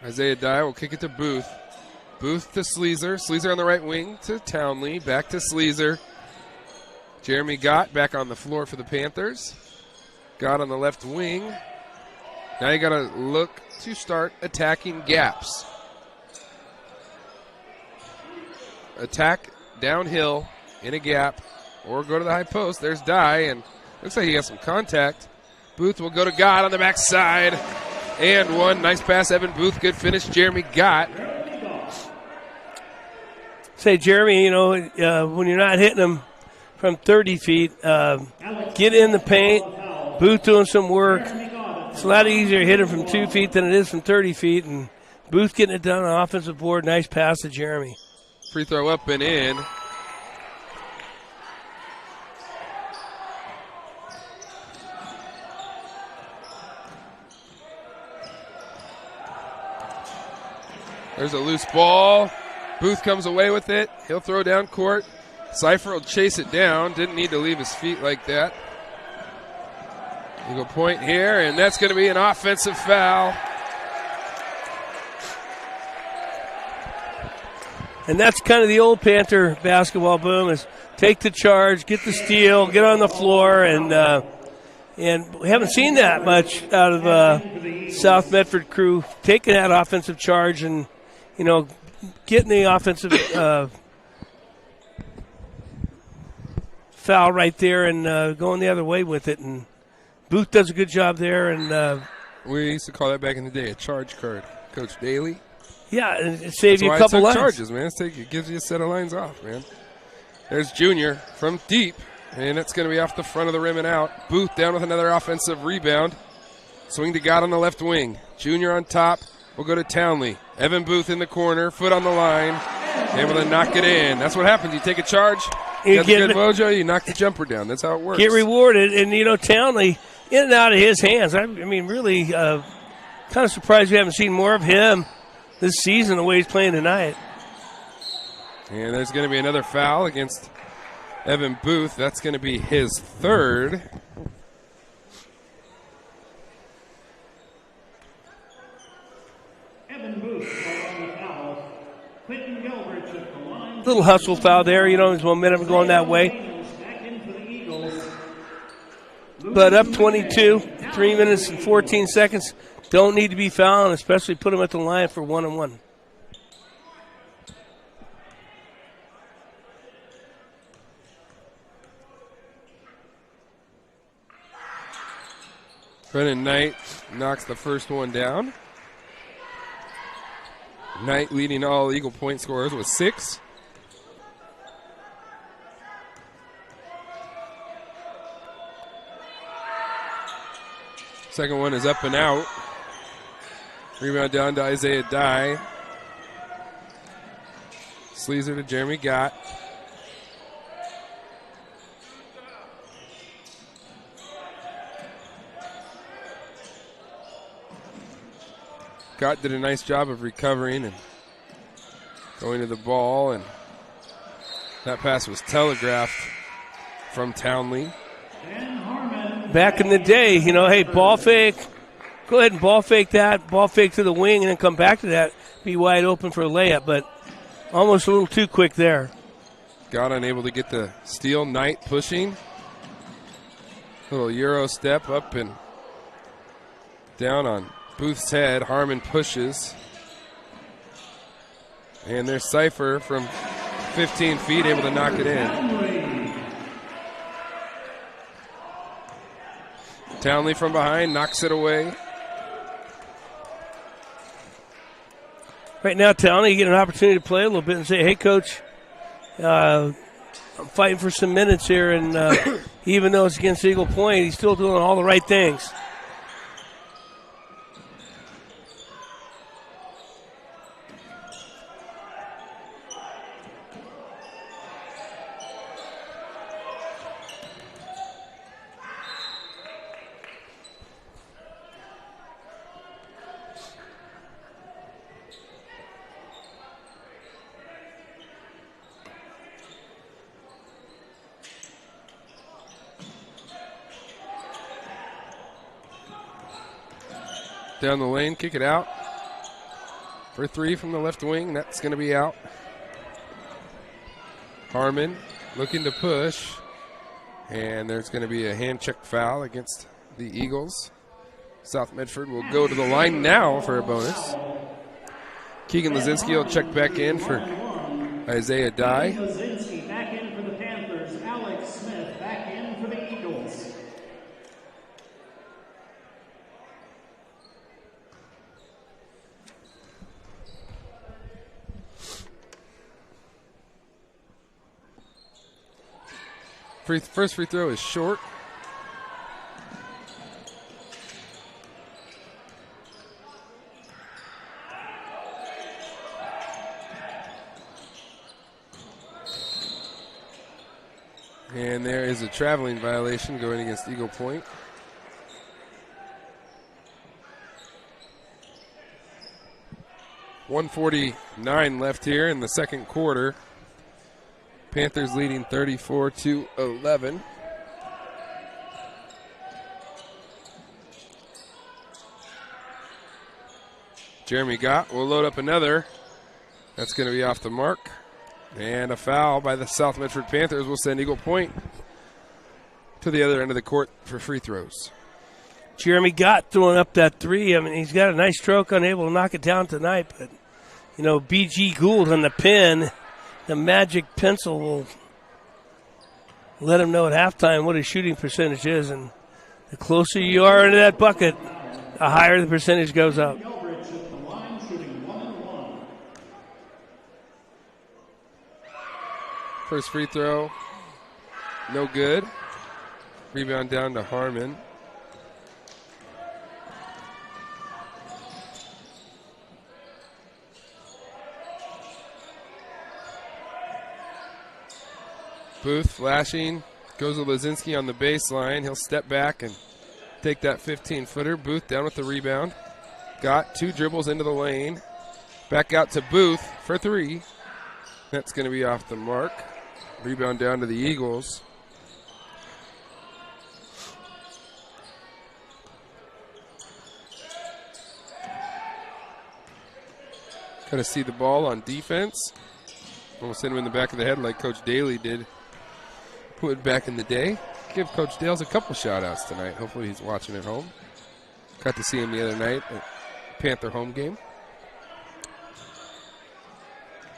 Isaiah Dye will kick it to Booth. Booth to Sleazer. Sleazer on the right wing to Townley. Back to Sleazer. Jeremy Gott back on the floor for the Panthers. Gott on the left wing. Now you got to look to start attacking gaps. Attack downhill in a gap or go to the high post. There's Dye, and looks like he got some contact. Booth will go to Gott on the backside. And one. Nice pass, Evan Booth. Good finish, Jeremy Gott. Say, Jeremy, you know, when you're not hitting them from 30 feet, get in the paint. Booth doing some work. It's a lot easier to hit him from 2 feet than it is from 30 feet. And Booth getting it done on the offensive board. Nice pass to Jeremy. Free throw up and in. There's a loose ball. Booth comes away with it. He'll throw down court. Cypher will chase it down. Didn't need to leave his feet like that. Eagle Point here, and that's going to be an offensive foul. And that's kind of the old Panther basketball boom, is take the charge, get the steal, get on the floor, and we haven't seen that much out of South Medford crew taking that offensive charge and, you know, getting the offensive foul right there and going the other way with it. And Booth does a good job there. And we used to call that back in the day a charge card, Coach Daly. Yeah, it saved you a couple lines. Charges, man. It gives you a set of lines off, man. There's Junior from deep, and it's going to be off the front of the rim and out. Booth down with another offensive rebound. Swing to Gott on the left wing. Junior on top. We'll go to Townley. Evan Booth in the corner, foot on the line, able to knock it in. That's what happens. You take a charge, you got the good mojo, you knock the jumper down. That's how it works. Get rewarded, and, you know, Townley, in and out of his hands. I mean, really kind of surprised we haven't seen more of him this season the way he's playing tonight. And there's going to be another foul against Evan Booth. That's going to be his third. Evan Booth on the foul. Quentin Gilbert at the line. Little hustle foul there, you know, his momentum going that way. Back in for the Eagles. But up 22, 3 minutes and 14 seconds. Don't need to be fouling, especially put him at the line for 1-on-1. Brennan Knight knocks the first one down. Knight leading all Eagle Point scorers with 6. Second one is up and out. Rebound down to Isaiah Dye. Sleazer to Jeremy Gott. Gott did a nice job of recovering and going to the ball, and that pass was telegraphed from Townley. Back in the day, hey, ball fake. Go ahead and ball fake that, ball fake to the wing, and then come back to that. Be wide open for a layup, but almost a little too quick there. Gott unable to get the steal. Knight pushing. Little Euro step up and down on Booth's head. Harmon pushes. And there's Cypher from 15 feet able to knock it in. Townley from behind knocks it away. Right now, Townley, you get an opportunity to play a little bit and say, hey, Coach, I'm fighting for some minutes here, and even though it's against Eagle Point, he's still doing all the right things. Down the lane, kick it out. For 3 from the left wing, that's going to be out. Harmon looking to push. And there's going to be a hand check foul against the Eagles. South Medford will go to the line now for a bonus. Keegan Lazinski will check back in for Isaiah Dye. Lazinski back in for the Panthers. Alex Smith back in for the Eagles. First free throw is short. And there is a traveling violation going against Eagle Point. .149 left here in the second quarter. Panthers leading 34-11. Jeremy Gott will load up another. That's going to be off the mark. And a foul by the South Medford Panthers will send Eagle Point to the other end of the court for free throws. Jeremy Gott throwing up that 3. I mean, he's got a nice stroke, unable to knock it down tonight. But, B.G. Gould on the pin. The magic pencil will let him know at halftime what his shooting percentage is. And the closer you are into that bucket, the higher the percentage goes up. First free throw, no good. Rebound down to Harmon. Booth flashing, goes to Lazinski on the baseline. He'll step back and take that 15-footer. Booth down with the rebound. Got 2 dribbles into the lane. Back out to Booth for 3. That's going to be off the mark. Rebound down to the Eagles. Got to see the ball on defense. Almost hit him in the back of the head like Coach Daly did back in the day. Give Coach Dales a couple shout-outs tonight. Hopefully he's watching at home. Got to see him the other night at Panther home game.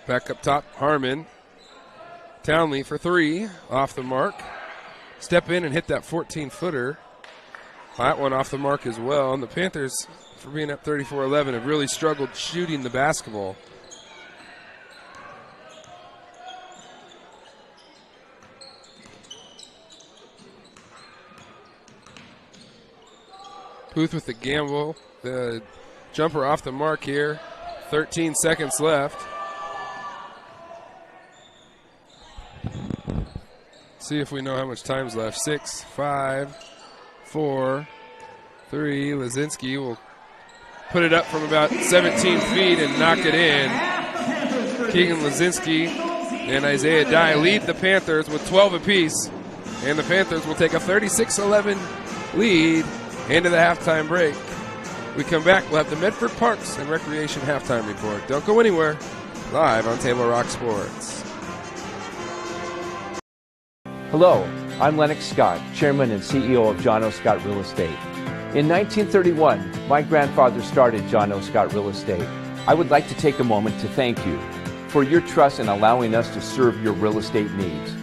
Back up top, Harmon. Townley for 3, off the mark. Step in and hit that 14-footer. That one off the mark as well. And the Panthers, for being up 34-11, have really struggled shooting the basketball. Booth with the gamble. The jumper off the mark here. 13 seconds left. See if we know how much time's left. 6, 5, 4, 3. Lazinski will put it up from about 17 feet and knock it in. Keegan Lazinski and Isaiah Dye lead the Panthers with 12 apiece. And the Panthers will take a 36-11 lead into the halftime break. We come back, we'll have the Medford Parks and Recreation halftime report. Don't go anywhere. Live on Table Rock Sports. Hello, I'm Lennox Scott, Chairman and CEO of John O. Scott Real Estate. In 1931, my grandfather started John O. Scott Real Estate. I would like to take a moment to thank you for your trust in allowing us to serve your real estate needs.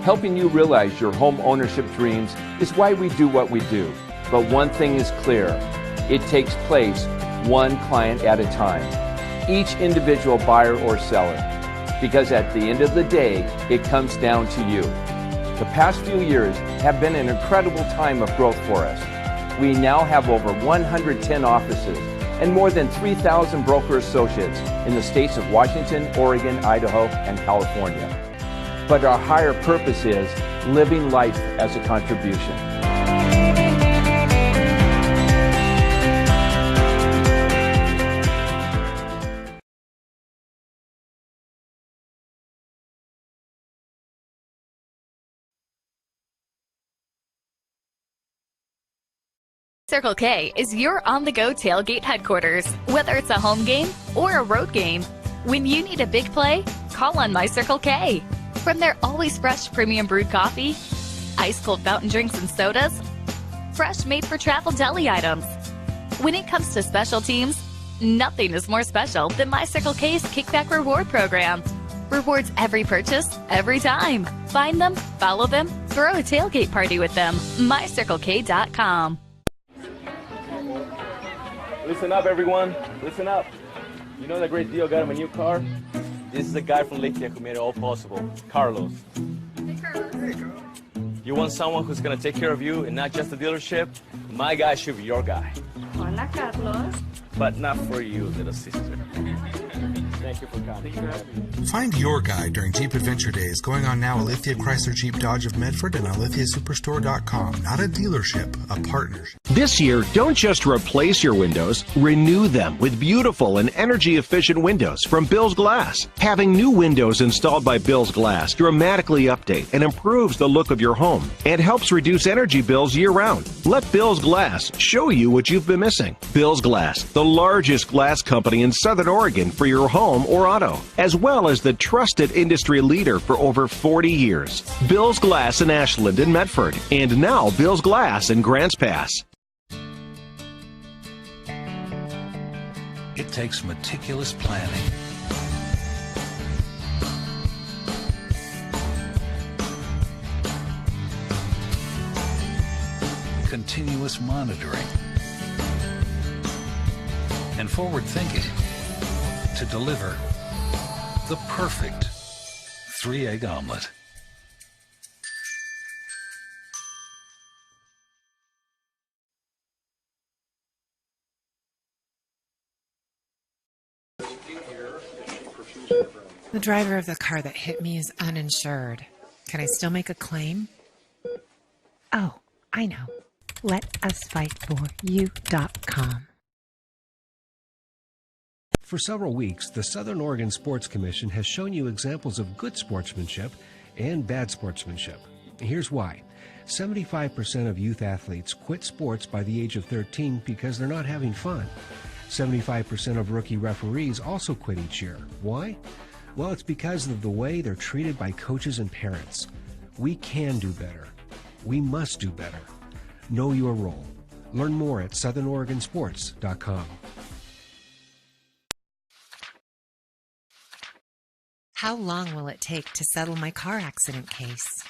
Helping you realize your home ownership dreams is why we do what we do. But one thing is clear, it takes place one client at a time, each individual buyer or seller, because at the end of the day, it comes down to you. The past few years have been an incredible time of growth for us. We now have over 110 offices and more than 3,000 broker associates in the states of Washington, Oregon, Idaho, and California. But our higher purpose is living life as a contribution. Circle K is your on-the-go tailgate headquarters. Whether it's a home game or a road game, when you need a big play, call on My Circle K. From their always fresh premium brewed coffee, ice-cold fountain drinks and sodas, fresh made-for-travel deli items. When it comes to special teams, nothing is more special than My Circle K's Kickback Reward Program. Rewards every purchase, every time. Find them, follow them, throw a tailgate party with them. MyCircleK.com. Listen up, everyone. Listen up. You know that great deal got him a new car? This is the guy from Lithia who made it all possible, Carlos. Hey, Carlos. Hey, Carlos. You want someone who's going to take care of you and not just the dealership? My guy should be your guy. Hola, Carlos. But not for you, little sister. Thank you for coming. Find your guy during Jeep Adventure Days going on now at Lithia Chrysler Jeep Dodge of Medford and on lithiasuperstore.com. Not a dealership, a partnership. This year, don't just replace your windows, renew them with beautiful and energy-efficient windows from Bill's Glass. Having new windows installed by Bill's Glass dramatically update and improves the look of your home and helps reduce energy bills year-round. Let Bill's Glass show you what you've been missing. Bill's Glass, the largest glass company in Southern Oregon for your home or auto, as well as the trusted industry leader for over 40 years. Bill's Glass in Ashland and Medford, and now Bill's Glass in Grants Pass. It takes meticulous planning, continuous monitoring, and forward thinking to deliver the perfect 3-egg omelet. The driver of the car that hit me is uninsured. Can I still make a claim? Oh, I know. LetUsFightForYou.com. For several weeks, the Southern Oregon Sports Commission has shown you examples of good sportsmanship and bad sportsmanship. Here's why. 75% of youth athletes quit sports by the age of 13 because they're not having fun. 75% of rookie referees also quit each year. Why? Well, it's because of the way they're treated by coaches and parents. We can do better. We must do better. Know your role. Learn more at southernoregonsports.com. How long will it take to settle my car accident case?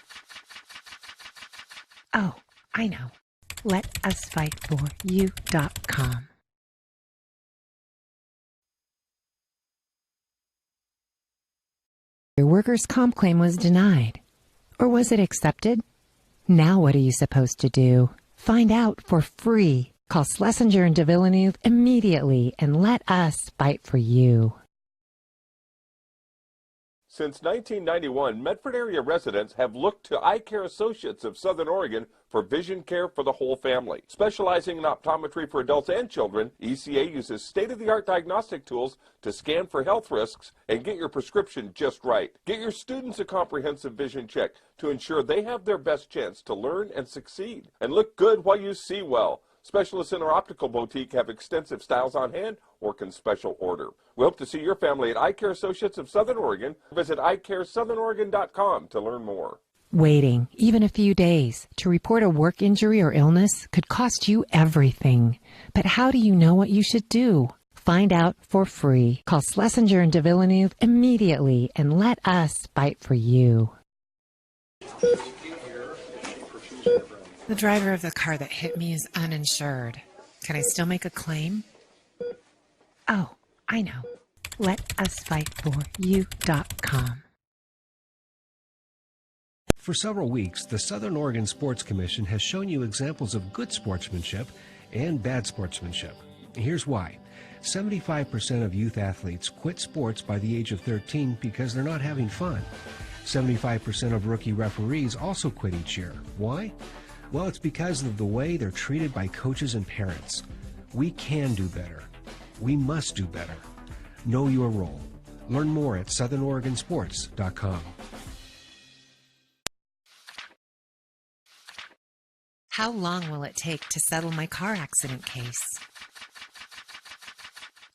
Oh, I know. LetUsFightForYou.com. Your workers' comp claim was denied. Or was it accepted? Now what are you supposed to do? Find out for free. Call Schlesinger and DeVilleneuve immediately and let us fight for you. Since 1991, Medford area residents have looked to Eye Care Associates of Southern Oregon for vision care for the whole family. Specializing in optometry for adults and children, ECA uses state-of-the-art diagnostic tools to scan for health risks and get your prescription just right. Get your students a comprehensive vision check to ensure they have their best chance to learn and succeed. And look good while you see well. Specialists in our optical boutique have extensive styles on hand or can special order. We hope to see your family at Eye Care Associates of Southern Oregon. Visit eyecaresouthern.oregon.com to learn more. Waiting, even a few days, to report a work injury or illness could cost you everything. But how do you know what you should do? Find out for free. Call Schlesinger and DeVilleneuve immediately and let us fight for you. The driver of the car that hit me is uninsured. Can I still make a claim? Oh, I know. LetUsFightForYou.com. For several weeks, the Southern Oregon Sports Commission has shown you examples of good sportsmanship and bad sportsmanship. Here's why. 75% of youth athletes quit sports by the age of 13 because they're not having fun. 75% of rookie referees also quit each year. Why? Well, it's because of the way they're treated by coaches and parents. We can do better. We must do better. Know your role. Learn more at southernoregonsports.com. How long will it take to settle my car accident case?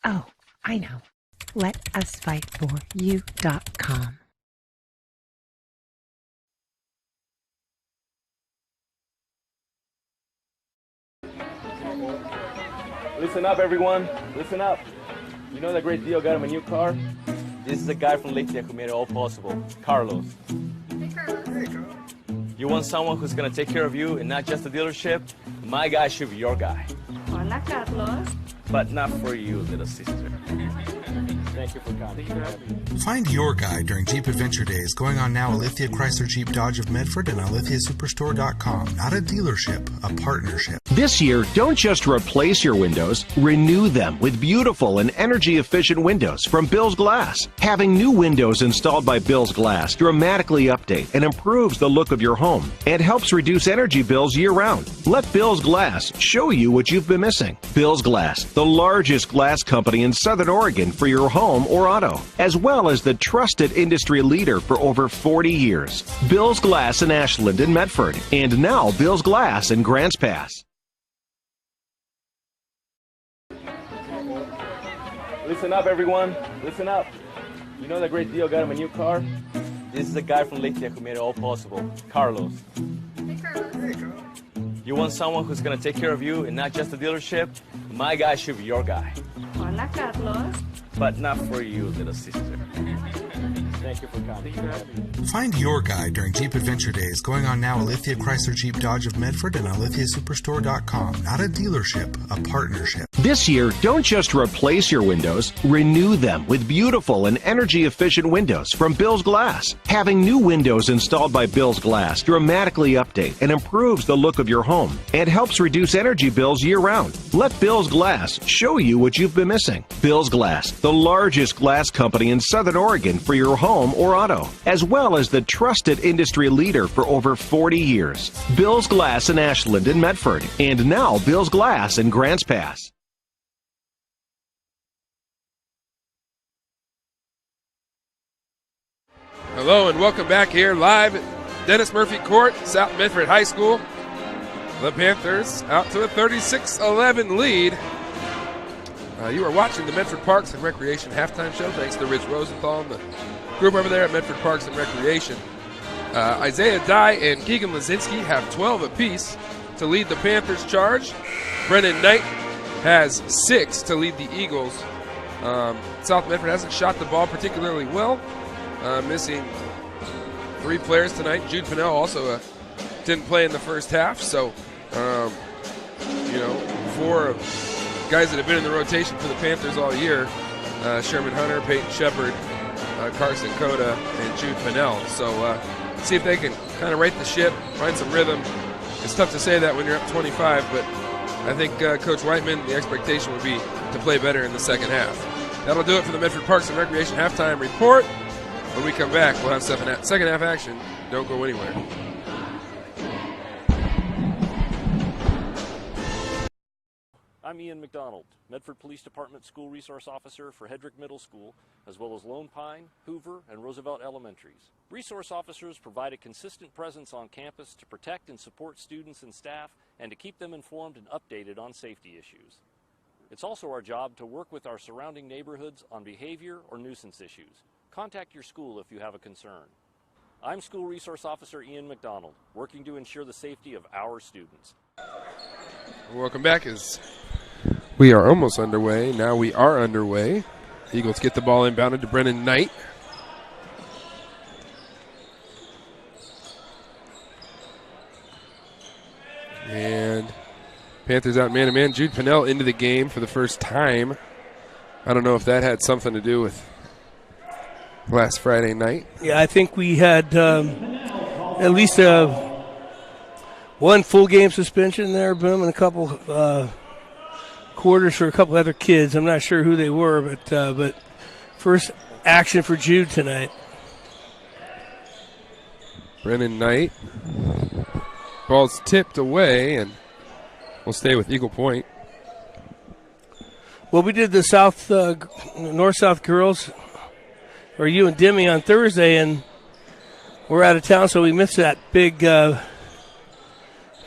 Oh, I know. LetUsFightForYou.com. Listen up, everyone. Listen up. You know that great deal got him a new car? This is the guy from Lithia who made it all possible, Carlos. Hey, Carlos. Hey, Carlos. You want someone who's going to take care of you and not just the dealership? My guy should be your guy. Hola, Carlos. But not for you, little sister. Thank you for coming. Find your guy during Jeep Adventure Days going on now at Lithia Chrysler Jeep Dodge of Medford and on lithiasuperstore.com. Not a dealership, a partnership. This year, don't just replace your windows, renew them with beautiful and energy-efficient windows from Bill's Glass. Having new windows installed by Bill's Glass dramatically update and improves the look of your home and helps reduce energy bills year-round. Let Bill's Glass show you what you've been missing. Bill's Glass, the largest glass company in Southern Oregon for your home or auto, as well as the trusted industry leader for over 40 years. Bill's Glass in Ashland and Medford, and now Bill's Glass in Grants Pass. Listen up, everyone. Listen up. You know that great deal got him a new car? This is the guy from Lithia who made it all possible, Carlos. Hey, Carlos. Hey, Carlos. You want someone who's going to take care of you and not just the dealership? My guy should be your guy. Hola, Carlos. But not for you, little sister. Thank you for coming. Find your guy during Jeep Adventure Days going on now at Lithia Chrysler Jeep Dodge of Medford and on lithiasuperstore.com. Not a dealership, a partnership. This year, don't just replace your windows, renew them with beautiful and energy-efficient windows from Bill's Glass. Having new windows installed by Bill's Glass dramatically update and improves the look of your home and helps reduce energy bills year-round. Let Bill's Glass show you what you've been missing. Bill's Glass, the largest glass company in Southern Oregon for your home or auto, as well as the trusted industry leader for over 40 years. Bill's Glass in Ashland and Medford, and now Bill's Glass in Grants Pass. Hello and welcome back here live at Dennis Murphy Court, South Medford High School. The Panthers out to a 36-11 lead. You are watching the Medford Parks and Recreation halftime show. Thanks to Rich Rosenthal and the group over there at Medford Parks and Recreation. Isaiah Dye and Keegan Lazinski have 12 apiece to lead the Panthers charge. Brennan Knight has 6 to lead the Eagles. South Medford hasn't shot the ball particularly well, missing 3 players tonight. Jude Pinnell also didn't play in the first half, so 4 guys that have been in the rotation for the Panthers all year. Sherman Hunter, Peyton Shepard, Carson Cota, and Jude Pinnell. So see if they can kind of right the ship, find some rhythm. It's tough to say that when you're up 25, but I think Coach Whiteman, the expectation would be to play better in the second half. That'll do it for the Medford Parks and Recreation halftime report. When we come back, we'll have second half action. Don't go anywhere. I'm Ian McDonald, Medford Police Department School Resource Officer for Hedrick Middle School, as well as Lone Pine, Hoover, and Roosevelt Elementaries. Resource officers provide a consistent presence on campus to protect and support students and staff and to keep them informed and updated on safety issues. It's also our job to work with our surrounding neighborhoods on behavior or nuisance issues. Contact your school if you have a concern. I'm School Resource Officer Ian McDonald, working to ensure the safety of our students. Welcome back. As we are almost underway. Now we are underway. Eagles get the ball inbounded to Brennan Knight. And Panthers out man-to-man. Jude Pinnell into the game for the first time. I don't know if that had something to do with last Friday night. Yeah, I think we had at least one full game suspension there, Boom, and a couple quarters for a couple other kids. I'm not sure who they were, but first action for Jude tonight. Brennan Knight. Ball's tipped away, and we'll stay with Eagle Point. Well, we did the North-South girls, or you and Demi, on Thursday, and we're out of town, so we missed that big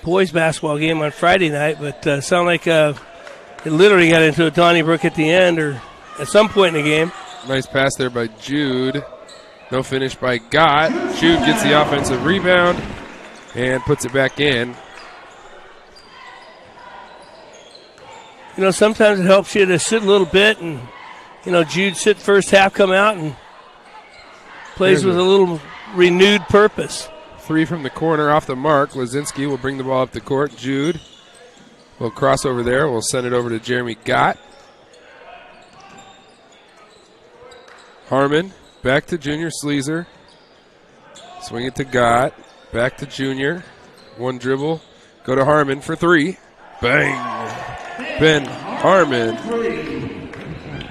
boys basketball game on Friday night. But sounded like it literally got into a Donnybrook at the end, or at some point in the game. Nice pass there by Jude. No finish by Gott. Jude gets the offensive rebound and puts it back in. You know, sometimes it helps you to sit a little bit, and, Jude sit first half, come out, and plays with a little renewed purpose. 3 from the corner off the mark. Lazinski will bring the ball up the court. Jude will cross over there. We'll send it over to Jeremy Gott. Harmon back to Junior Sleazer. Swing it to Gott. Back to Junior. One dribble. Go to Harmon for 3. Bang. Ben Harmon.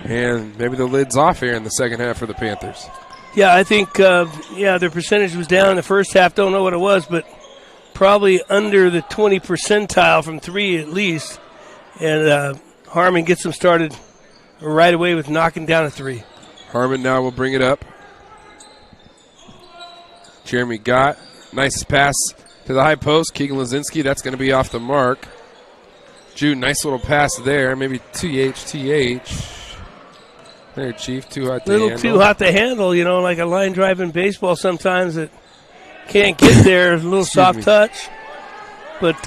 And maybe the lid's off here in the second half for the Panthers. Yeah, I think, their percentage was down in the first half. Don't know what it was, but probably under the 20 percentile from 3 at least. And Harmon gets them started right away with knocking down a 3. Harmon now will bring it up. Jeremy Gott. Nice pass to the high post. Keegan Lazinski, that's going to be off the mark. Jude, nice little pass there. Maybe TH. There, Chief, too hot to handle. A little too hot to handle, like a line drive in baseball sometimes that can't get there. A little soft touch. But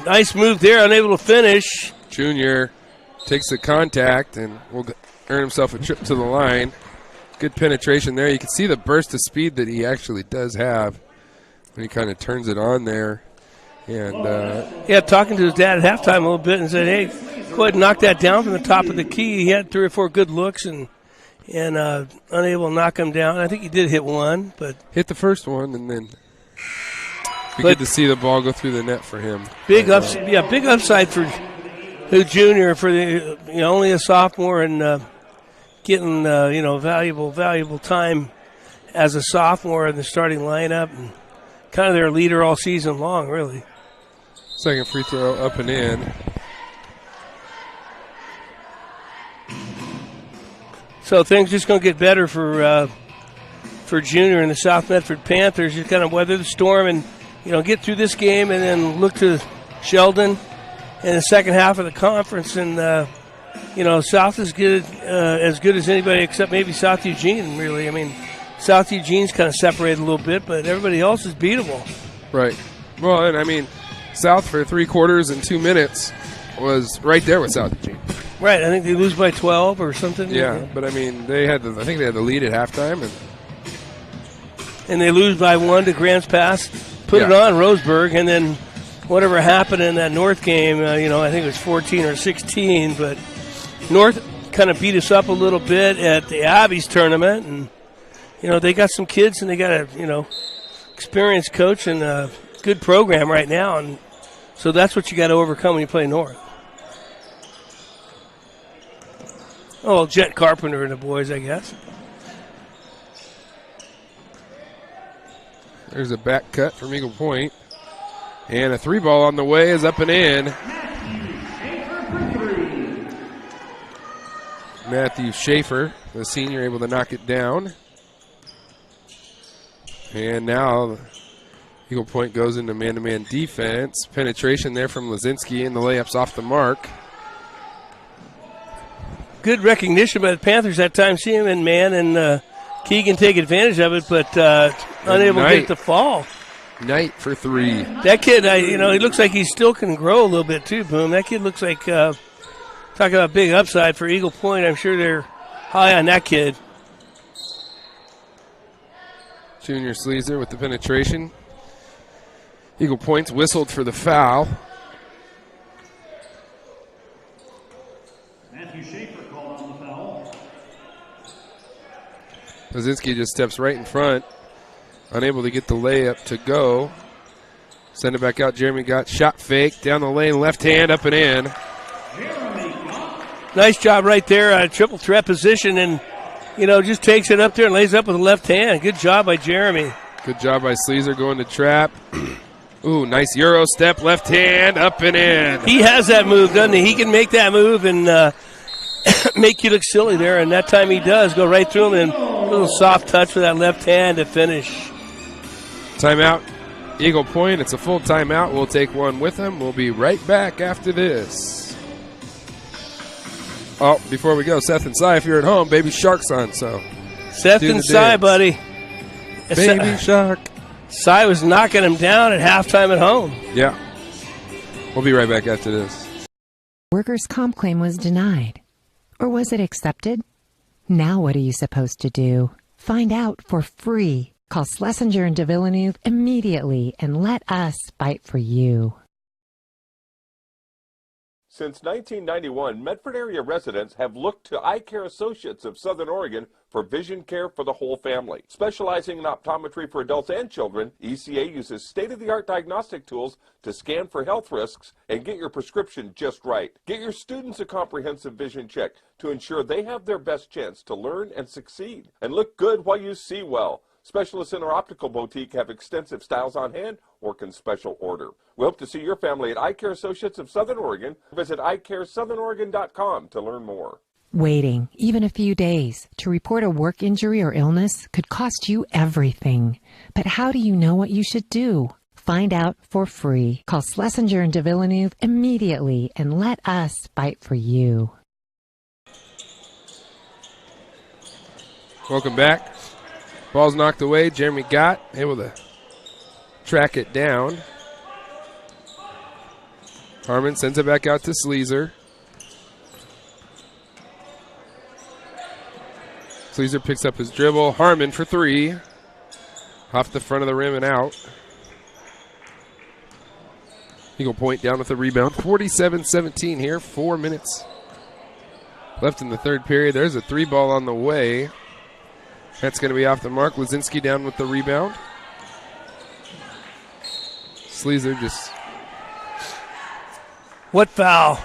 nice move there, unable to finish. Junior takes the contact and will earn himself a trip to the line. Good penetration there. You can see the burst of speed that he actually does have. And he kind of turns it on there. And talking to his dad at halftime a little bit and said, hey, go ahead and knock that down from the top of the key. He had 3 or 4 good looks and unable to knock him down. I think he did hit one, but hit the first one, and then good to see the ball go through the net for him. Big upside for Junior, for the only a sophomore and getting valuable time as a sophomore in the starting lineup and kind of their leader all season long, really. Second free throw up and in. So things just going to get better for Junior and the South Medford Panthers. Just kind of weather the storm and get through this game, and then look to Sheldon in the second half of the conference. And South is good as anybody except maybe South Eugene. Really, I mean, South Eugene's kind of separated a little bit, but everybody else is beatable. Right. Well, and I mean, South for 3 quarters and 2 minutes was right there with South Eugene. Right, I think they lose by 12 or something. Yeah, but I mean, I think they had the lead at halftime, and they lose by 1 to Grants Pass, put it on Roseburg, and then whatever happened in that North game. I think it was 14 or 16, but North kind of beat us up a little bit at the Abby's tournament, and they got some kids and they got a experienced coach and a good program right now, and so that's what you got to overcome when you play North. Oh, Jet Carpenter and the boys, I guess. There's a back cut from Eagle Point. And a 3-ball on the way is up and in. Matthew Schaefer, the senior, able to knock it down. And now Eagle Point goes into man-to-man defense. Penetration there from Lazinski, and the layup's off the mark. Good recognition by the Panthers that time. See him in man, and Keegan take advantage of it, but unable to get the fall. Knight for 3. That kid, he looks like he still can grow a little bit too, Boom. That kid looks like, talking about big upside for Eagle Point. I'm sure they're high on that kid. Junior Sleazer with the penetration. Eagle Point's whistled for the foul. Matthew Schaefer called on the foul. Lazinski just steps right in front. Unable to get the layup to go. Send it back out. Jeremy Gott, shot fake, down the lane, left hand, up and in. Nice job right there, triple threat position, and, just takes it up there and lays up with the left hand. Good job by Jeremy. Good job by Sleazer going to trap. Ooh, nice Euro step, left hand, up and in. He has that move, doesn't he? He can make that move and make you look silly there, and that time he does. Go right through him and a little soft touch with that left hand to finish. Timeout, Eagle Point. It's a full timeout. We'll take one with them. We'll be right back after this. Oh, before we go, Seth and Cy, if you're at home, Baby Shark's on, so. Seth and Cy, buddy. Baby Shark. Cy was knocking him down at halftime at home. Yeah. We'll be right back after this. Workers' comp claim was denied. Or was it accepted? Now what are you supposed to do? Find out for free. Call Schlesinger and de Villeneuve immediately and let us fight for you. Since 1991, Medford area residents have looked to Eye Care Associates of Southern Oregon for vision care for the whole family. Specializing in optometry for adults and children, ECA uses state-of-the-art diagnostic tools to scan for health risks and get your prescription just right. Get your students a comprehensive vision check to ensure they have their best chance to learn and succeed. And look good while you see well. Specialists in our optical boutique have extensive styles on hand or can special order. We hope to see your family at Eye Care Associates of Southern Oregon. Visit eyecaresouthern.com to learn more. Waiting, even a few days, to report a work injury or illness could cost you everything. But how do you know what you should do? Find out for free. Call Schlesinger and de Villeneuve immediately and let us fight for you. Welcome back. Ball's knocked away. Jeremy Gott able to track it down. Harmon sends it back out to Sleazer. Sleazer picks up his dribble. Harmon for 3. Off the front of the rim and out. Eagle Point down with the rebound. 47-17 here. 4 minutes left in the third period. There's a 3-ball on the way. That's going to be off the mark. Lazinski down with the rebound. Sleazer just... What foul?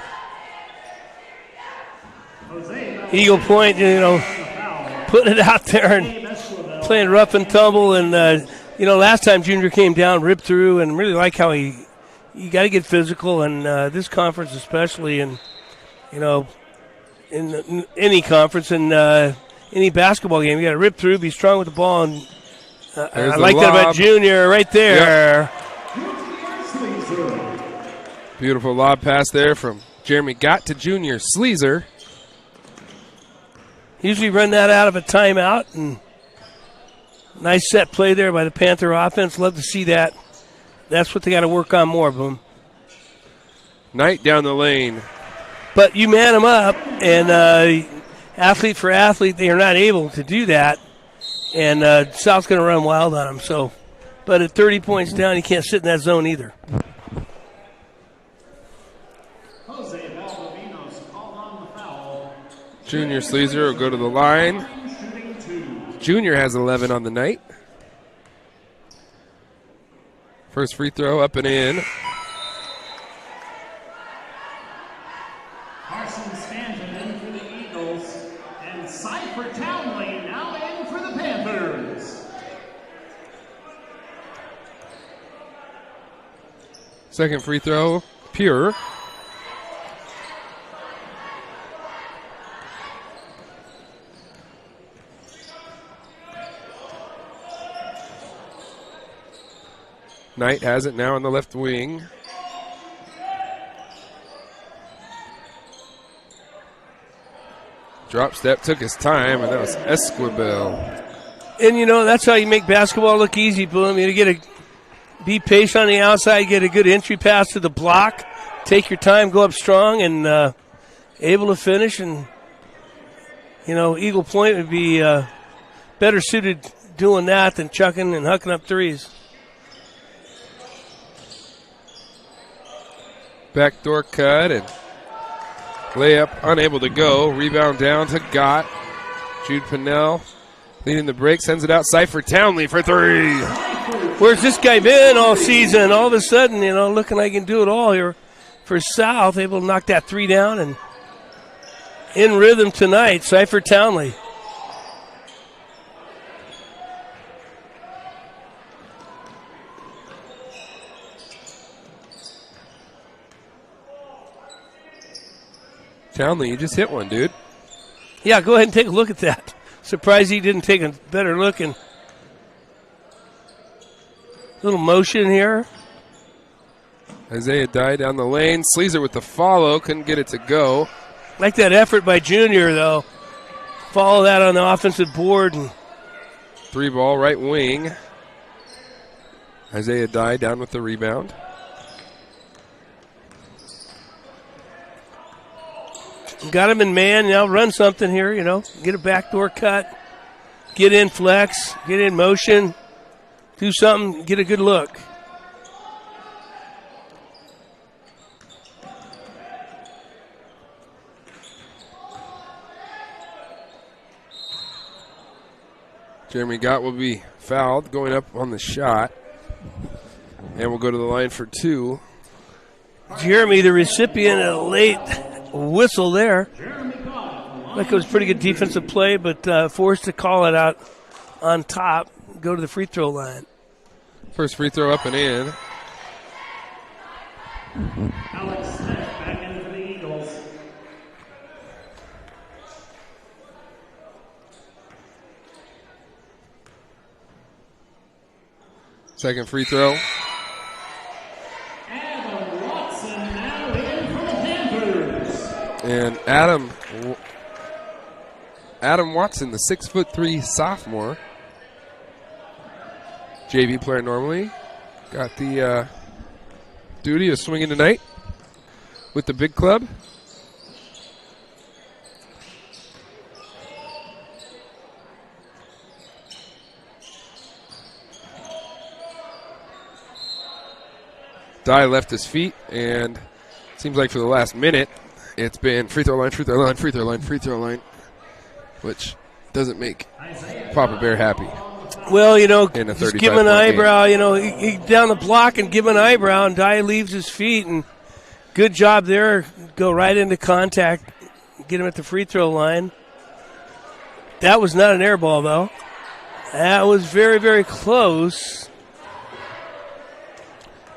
Eagle Point, putting it out there and playing rough and tumble. And, last time Junior came down, ripped through, and really like how you got to get physical. And this conference especially, and, in any conference and any basketball game, you got to rip through, be strong with the ball. And I like that about Junior right there. Yep. Beautiful lob pass there from Jeremy Gott to Junior Sleazer. Usually run that out of a timeout, and nice set play there by the Panther offense. Love to see that. That's what they got to work on more, Boom. Knight down the lane. But you man them up, and athlete for athlete, they are not able to do that. And South's going to run wild on them. But at 30 points down, you can't sit in that zone either. Junior Sleazer will go to the line. Junior has 11 on the night. First free throw up and in. Carson Stanton in for the Eagles, and Cypher Townley now in for the Panthers. Second free throw, pure. Knight has it now on the left wing. Drop step took his time, and that was Esquivel. And, you know, that's how you make basketball look easy, Boom. You be patient on the outside, get a good entry pass to the block, take your time, go up strong, and able to finish. And, you know, Eagle Point would be better suited doing that than chucking and hucking up threes. Backdoor cut and layup unable to go. Rebound down to Gott. Jude Pinnell leading the break, sends it out. Cypher Townley for three. Where's this guy been all season? All of a sudden, you know, looking like he can do it all here for South. Able to knock that three down and in rhythm tonight, Cypher Townley. Townley, you just hit one, dude. Yeah, go ahead and take a look at that. Surprised he didn't take a better look. And little motion here. Isaiah Dye down the lane. Sleazer with the follow. Couldn't get it to go. Like that effort by Junior, though. Follow that on the offensive board. And three ball, right wing. Isaiah Dye down with the rebound. Got him in man. Now run something here, you know. Get a backdoor cut. Get in flex. Get in motion. Do something. Get a good look. Jeremy Gott will be fouled going up on the shot. And we'll go to the line for two. Jeremy, the recipient of a late whistle there. Like it was pretty good defensive play, but forced to call it out on top. Go to the free throw line. First free throw up and in. Alex Smith back in for the Eagles. Second free throw. Adam Watson now in for the Panthers. And Adam Watson, the 6'3" sophomore. JV player normally. Got the duty of swinging tonight with the big club. Dye left his feet, and it seems like for the last minute, it's been free throw line, free throw line, free throw line, free throw line, which doesn't make Papa Bear happy. Well, you know, just give him an eyebrow. Game. You know, he down the block and give him an eyebrow, and Dye leaves his feet, and good job there. Go right into contact, get him at the free throw line. That was not an air ball, though. That was very, very close.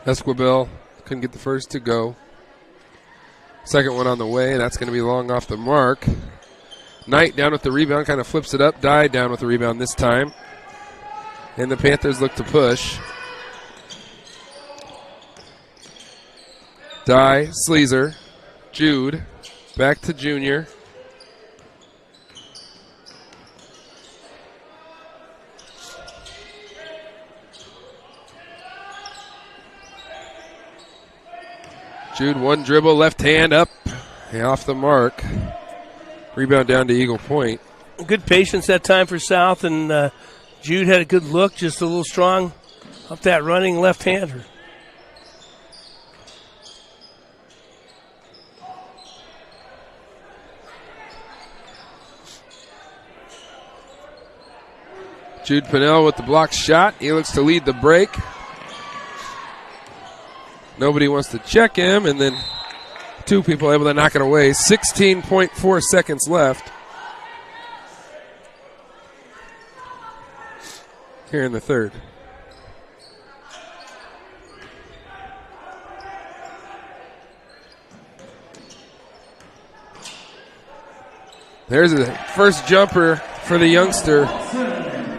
Esquivel couldn't get the first to go. Second one on the way. That's going to be long off the mark. Knight down with the rebound, kind of flips it up. Dye down with the rebound this time. And the Panthers look to push. Dye, Sleazer, Jude, back to Junior. Jude, one dribble, left hand up, and off the mark. Rebound down to Eagle Point. Good patience that time for South, and Jude had a good look, just a little strong up that running left-hander. Jude Pinnell with the block shot. He looks to lead the break. Nobody wants to check him, and then two people able to knock it away. 16.4 seconds left here in the third. There's the first jumper for the youngster,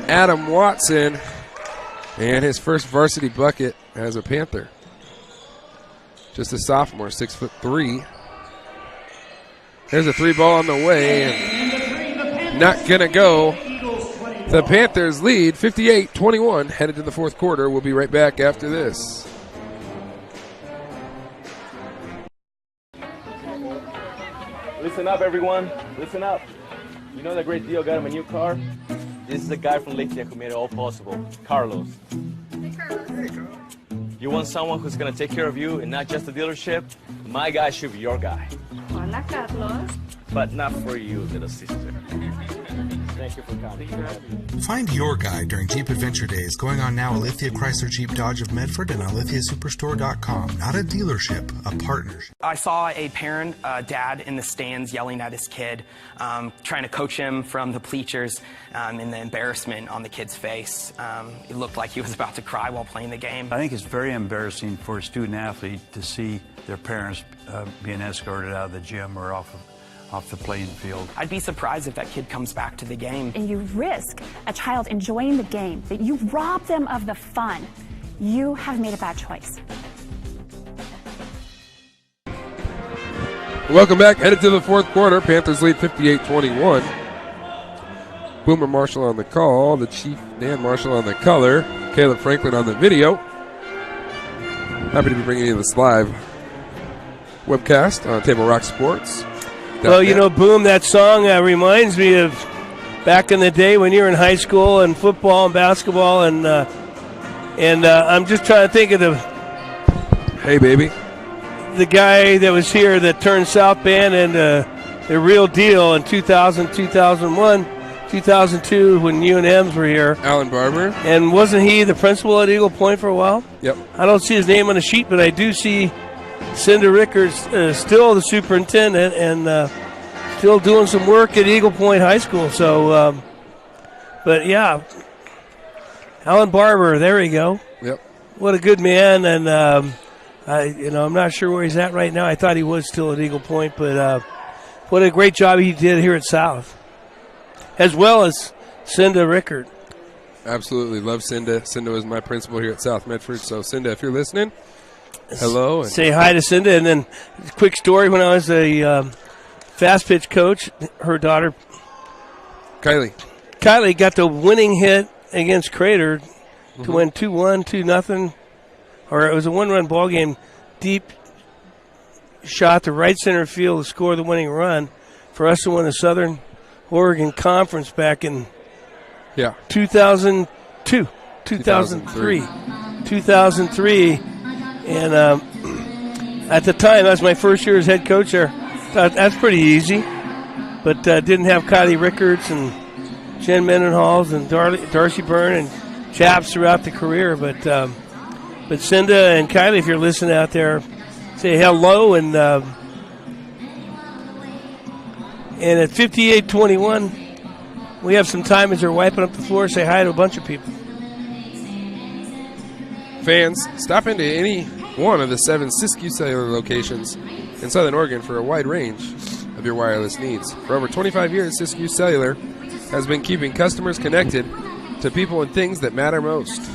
Adam Watson, and his first varsity bucket as a Panther. Just a sophomore, 6'3". There's a three ball on the way, and not gonna go. The Panthers lead 58-21, headed to the fourth quarter. We'll be right back after this. Listen up, everyone. Listen up. You know that great deal got him a new car? This is the guy from Lithia who made it all possible, Carlos. Hey, Carlos. Hey, Carlos. You want someone who's going to take care of you and not just the dealership? My guy should be your guy. Hola, Carlos. But not for you, little sister. Thank you for coming. Find your guy during Jeep Adventure Days going on now at Lithia Chrysler Jeep Dodge of Medford and on lithiasuperstore.com. Not a dealership, a partnership. I saw a parent, dad in the stands yelling at his kid, trying to coach him from the bleachers, and the embarrassment on the kid's face. It looked like he was about to cry while playing the game. I think it's very embarrassing for a student athlete to see their parents being escorted out of the gym or off the playing field. I'd be surprised if that kid comes back to the game. And you risk a child enjoying the game, that you rob them of the fun. You have made a bad choice. Welcome back. Headed to the fourth quarter. Panthers lead 58-21. Boomer Marshall on the call. The Chief Dan Marshall on the color. Caleb Franklin on the video. Happy to be bringing you this live webcast on Table Rock Sports. Well, you know, Boom, that song reminds me of back in the day when you were in high school and football and basketball, and I'm just trying to think of Hey, baby. The guy that was here that turned South Bend into the real deal in 2000, 2001, 2002 when UNMs were here. Alan Barber. And wasn't he the principal at Eagle Point for a while? Yep. I don't see his name on the sheet, but I do see Cinda Rickards still the superintendent and still doing some work at Eagle Point High School. So, but yeah, Alan Barber, there we go. Yep. What a good man, and I'm not sure where he's at right now. I thought he was still at Eagle Point, but what a great job he did here at South, as well as Cinda Rickard. Absolutely, love Cinda. Cinda was my principal here at South Medford. So, Cinda, if you're listening, hello. And say hi to Cinda. And then, quick story, when I was a fast pitch coach, her daughter, Kylie got the winning hit against Crater to win 2-1, 2-0. Or it was a one-run ball game. Deep shot to right center field to score the winning run for us to win the Southern Oregon Conference back in 2002, 2003. And at the time, that was my first year as head coach there. Thought that's pretty easy. But didn't have Kylie Rickards and Jen Mendenhalls and Darcy Byrne and Chaps throughout the career. But Cinda and Kylie, if you're listening out there, say hello. And at 58-21, we have some time as they're wiping up the floor. Say hi to a bunch of people. Fans, stop into any one of the 7 Siskiyou Cellular locations in Southern Oregon for a wide range of your wireless needs. For over 25 years, Siskiyou Cellular has been keeping customers connected to people and things that matter most.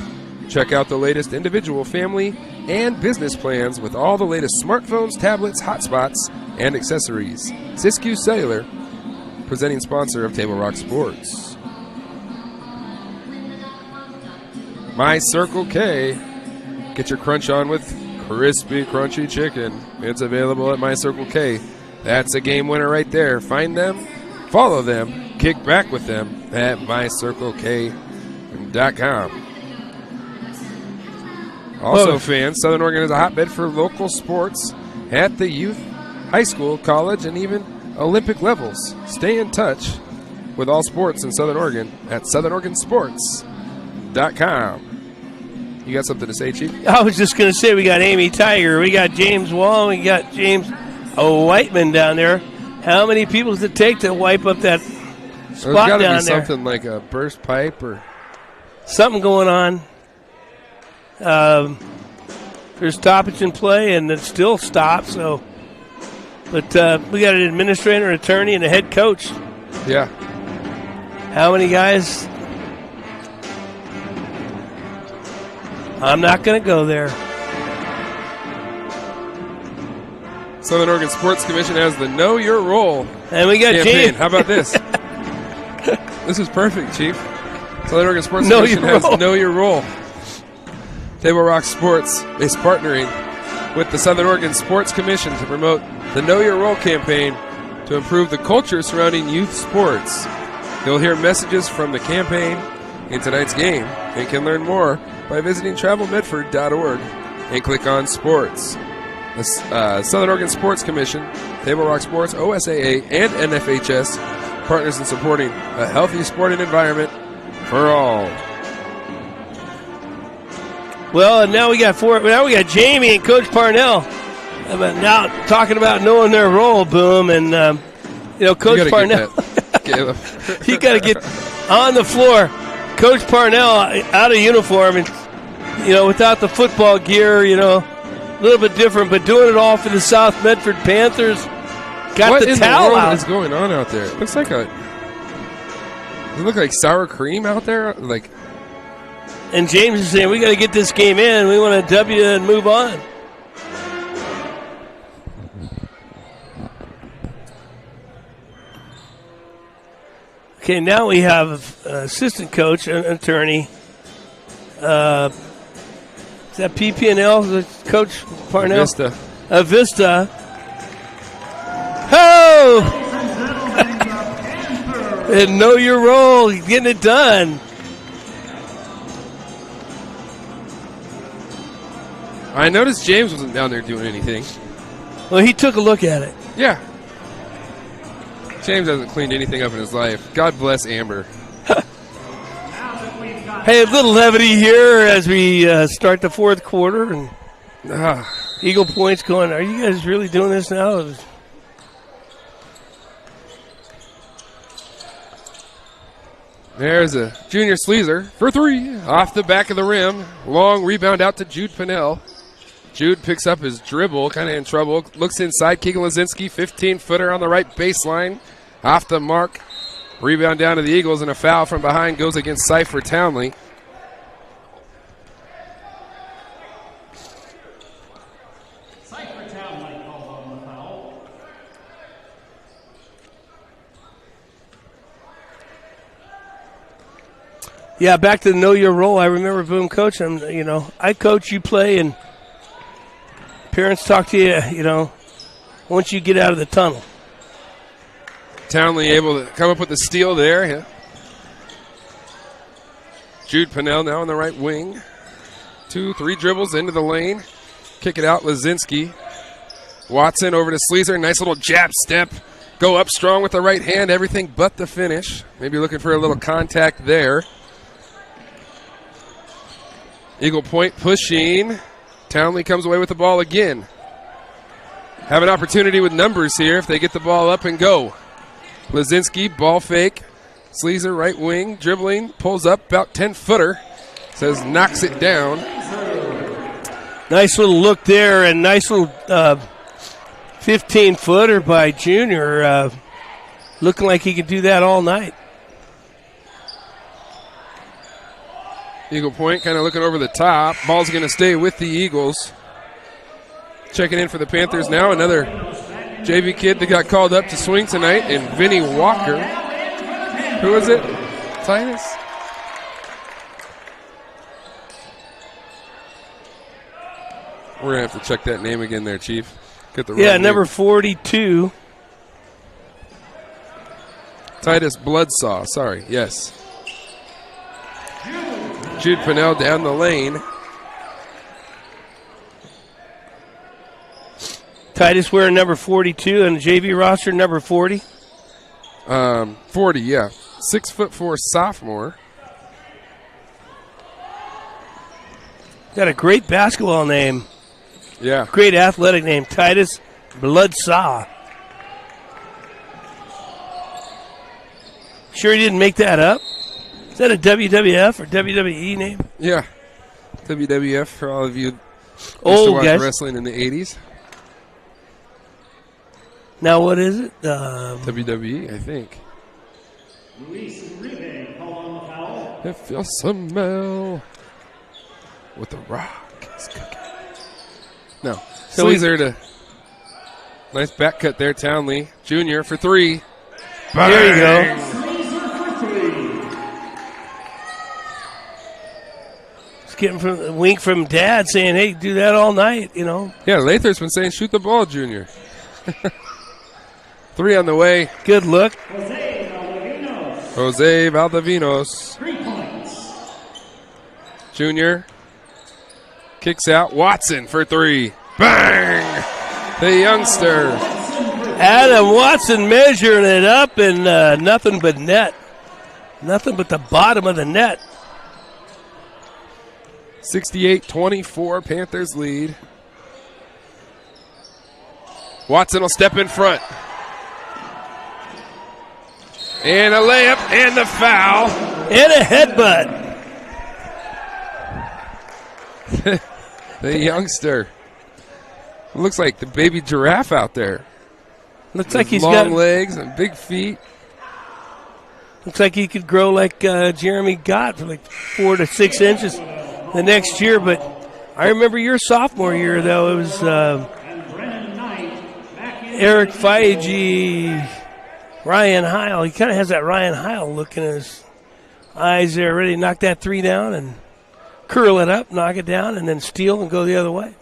Check out the latest individual, family, and business plans with all the latest smartphones, tablets, hotspots, and accessories. Siskiyou Cellular, presenting sponsor of Table Rock Sports. My Circle K. Get your crunch on with crispy, crunchy chicken. It's available at My Circle K. That's a game winner right there. Find them, follow them, kick back with them at mycirclek.com. Also, fans, Southern Oregon is a hotbed for local sports at the youth, high school, college, and even Olympic levels. Stay in touch with all sports in Southern Oregon at southernoregonsports.com. You got something to say, Chief? I was just going to say we got Amy Tiger, we got James Wall, we got James Whiteman down there. How many people does it take to wipe up that spot down there? There's got to be something like a burst pipe or something going on. There's stoppage in play, and it still stops. So, but we got an administrator, an attorney, and a head coach. Yeah. How many guys? I'm not going to go there. Southern Oregon Sports Commission has the Know Your Role and we got campaign. James. How about this? This is perfect, Chief. Southern Oregon Sports Commission has Know Your Role. Table Rock Sports is partnering with the Southern Oregon Sports Commission to promote the Know Your Role campaign to improve the culture surrounding youth sports. You'll hear messages from the campaign in tonight's game and can learn more by visiting travelmedford.org and click on sports. The Southern Oregon Sports Commission, Table Rock Sports, OSAA, and NFHS partners in supporting a healthy sporting environment for all. Well, and now we got Jamie and Coach Parnell. Now talking about knowing their role, Boom, and Coach Parnell. You got to get on the floor. Coach Parnell out of uniform and without the football gear, a little bit different, but doing it all for the South Medford Panthers. Got the towel out. What is going on out there? It looks like does it look like sour cream out there? And James is saying, we got to get this game in. We want a W and move on. Okay, now we have assistant coach, an attorney. Is that PP&L, Coach Parnell? Vista. Oh! And know your role. You're getting it done. I noticed James wasn't down there doing anything. Well, he took a look at it. Yeah. James hasn't cleaned anything up in his life. God bless Amber. Hey, a little levity here as we start the fourth quarter. And Eagle Point's going, are you guys really doing this now? There's a junior Sleazer for three. Off the back of the rim. Long rebound out to Jude Pinnell. Jude picks up his dribble, kind of in trouble. Looks inside. Keegan Lazinski, 15-footer on the right baseline. Off the mark. Rebound down to the Eagles, and a foul from behind goes against Cypher Townley. Cypher Townley called on the foul. Yeah, back to know your role. I remember Boom coaching. I coach, you play, and parents talk to you, once you get out of the tunnel. Townley able to come up with the steal there. Yeah. Jude Pinnell now on the right wing. 2-3 dribbles into the lane. Kick it out, Lazinski. Watson over to Sleazer. Nice little jab step. Go up strong with the right hand. Everything but the finish. Maybe looking for a little contact there. Eagle Point pushing. Townley comes away with the ball again. Have an opportunity with numbers here if they get the ball up and go. Lazinski, ball fake. Sleazer, right wing, dribbling, pulls up, about 10-footer. Says knocks it down. Nice little look there, and nice little 15-footer by Junior. Looking like he could do that all night. Eagle Point kind of looking over the top. Ball's going to stay with the Eagles. Checking in for the Panthers now, another JV kid that got called up to swing tonight, and Vinny Walker. Who is it? Titus? We're going to have to check that name again there, Chief. Get the right number name. 42. Titus Bloodsaw, sorry, yes. Jude Pinnell down the lane. Titus wearing number 42 and the JV roster number 40. 40, yeah. 6'4" sophomore. Got a great basketball name. Yeah. Great athletic name, Titus Bloodsaw. Sure he didn't make that up? Is that a WWF or WWE name? Yeah. WWF for all of you who old used to watch guys. wrestling in the 80s. Now what is it? WWE, I think. Luis Uribe called on the foul. If you smell what the Rock is cooking. No. So Sleazer to nice back cut there. Townley Jr. for 3. There you go. Just getting from a wink from Dad saying, "Hey, do that all night," you know. Yeah, Lather's been saying, "Shoot the ball, Junior." 3 on the way. Good look. Jose Valdivinos. 3 points. Junior kicks out. Watson for 3. Bang! The youngster. Adam Watson measuring it up and nothing but net. Nothing but the bottom of the net. 68-24, Panthers lead. Watson will step in front. And a layup and the foul. And a headbutt. The youngster. Looks like the baby giraffe out there. Looks like he's long got legs and big feet. Looks like he could grow like Jeremy Gott for like 4 to 6 inches the next year. But I remember your sophomore year, though. It was Eric Feige, Ryan Heil. He kind of has that Ryan Heil look in his eyes there, ready to knock that 3 down and curl it up, knock it down, and then steal and go the other way.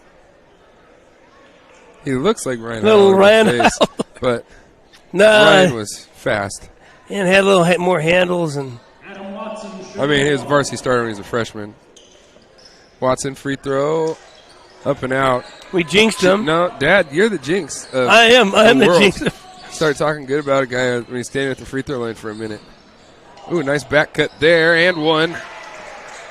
He looks like Ryan. Little Ryan face, but nah, Ryan was fast. And had a little more handles. And I mean, he was varsity starter when he was a freshman. Watson free throw, up and out. We jinxed him. No, Dad, you're the jinx. I am. I'm the jinx. Start talking good about a guy when he's standing at the free throw line for a minute. Ooh, nice back cut there, and 1.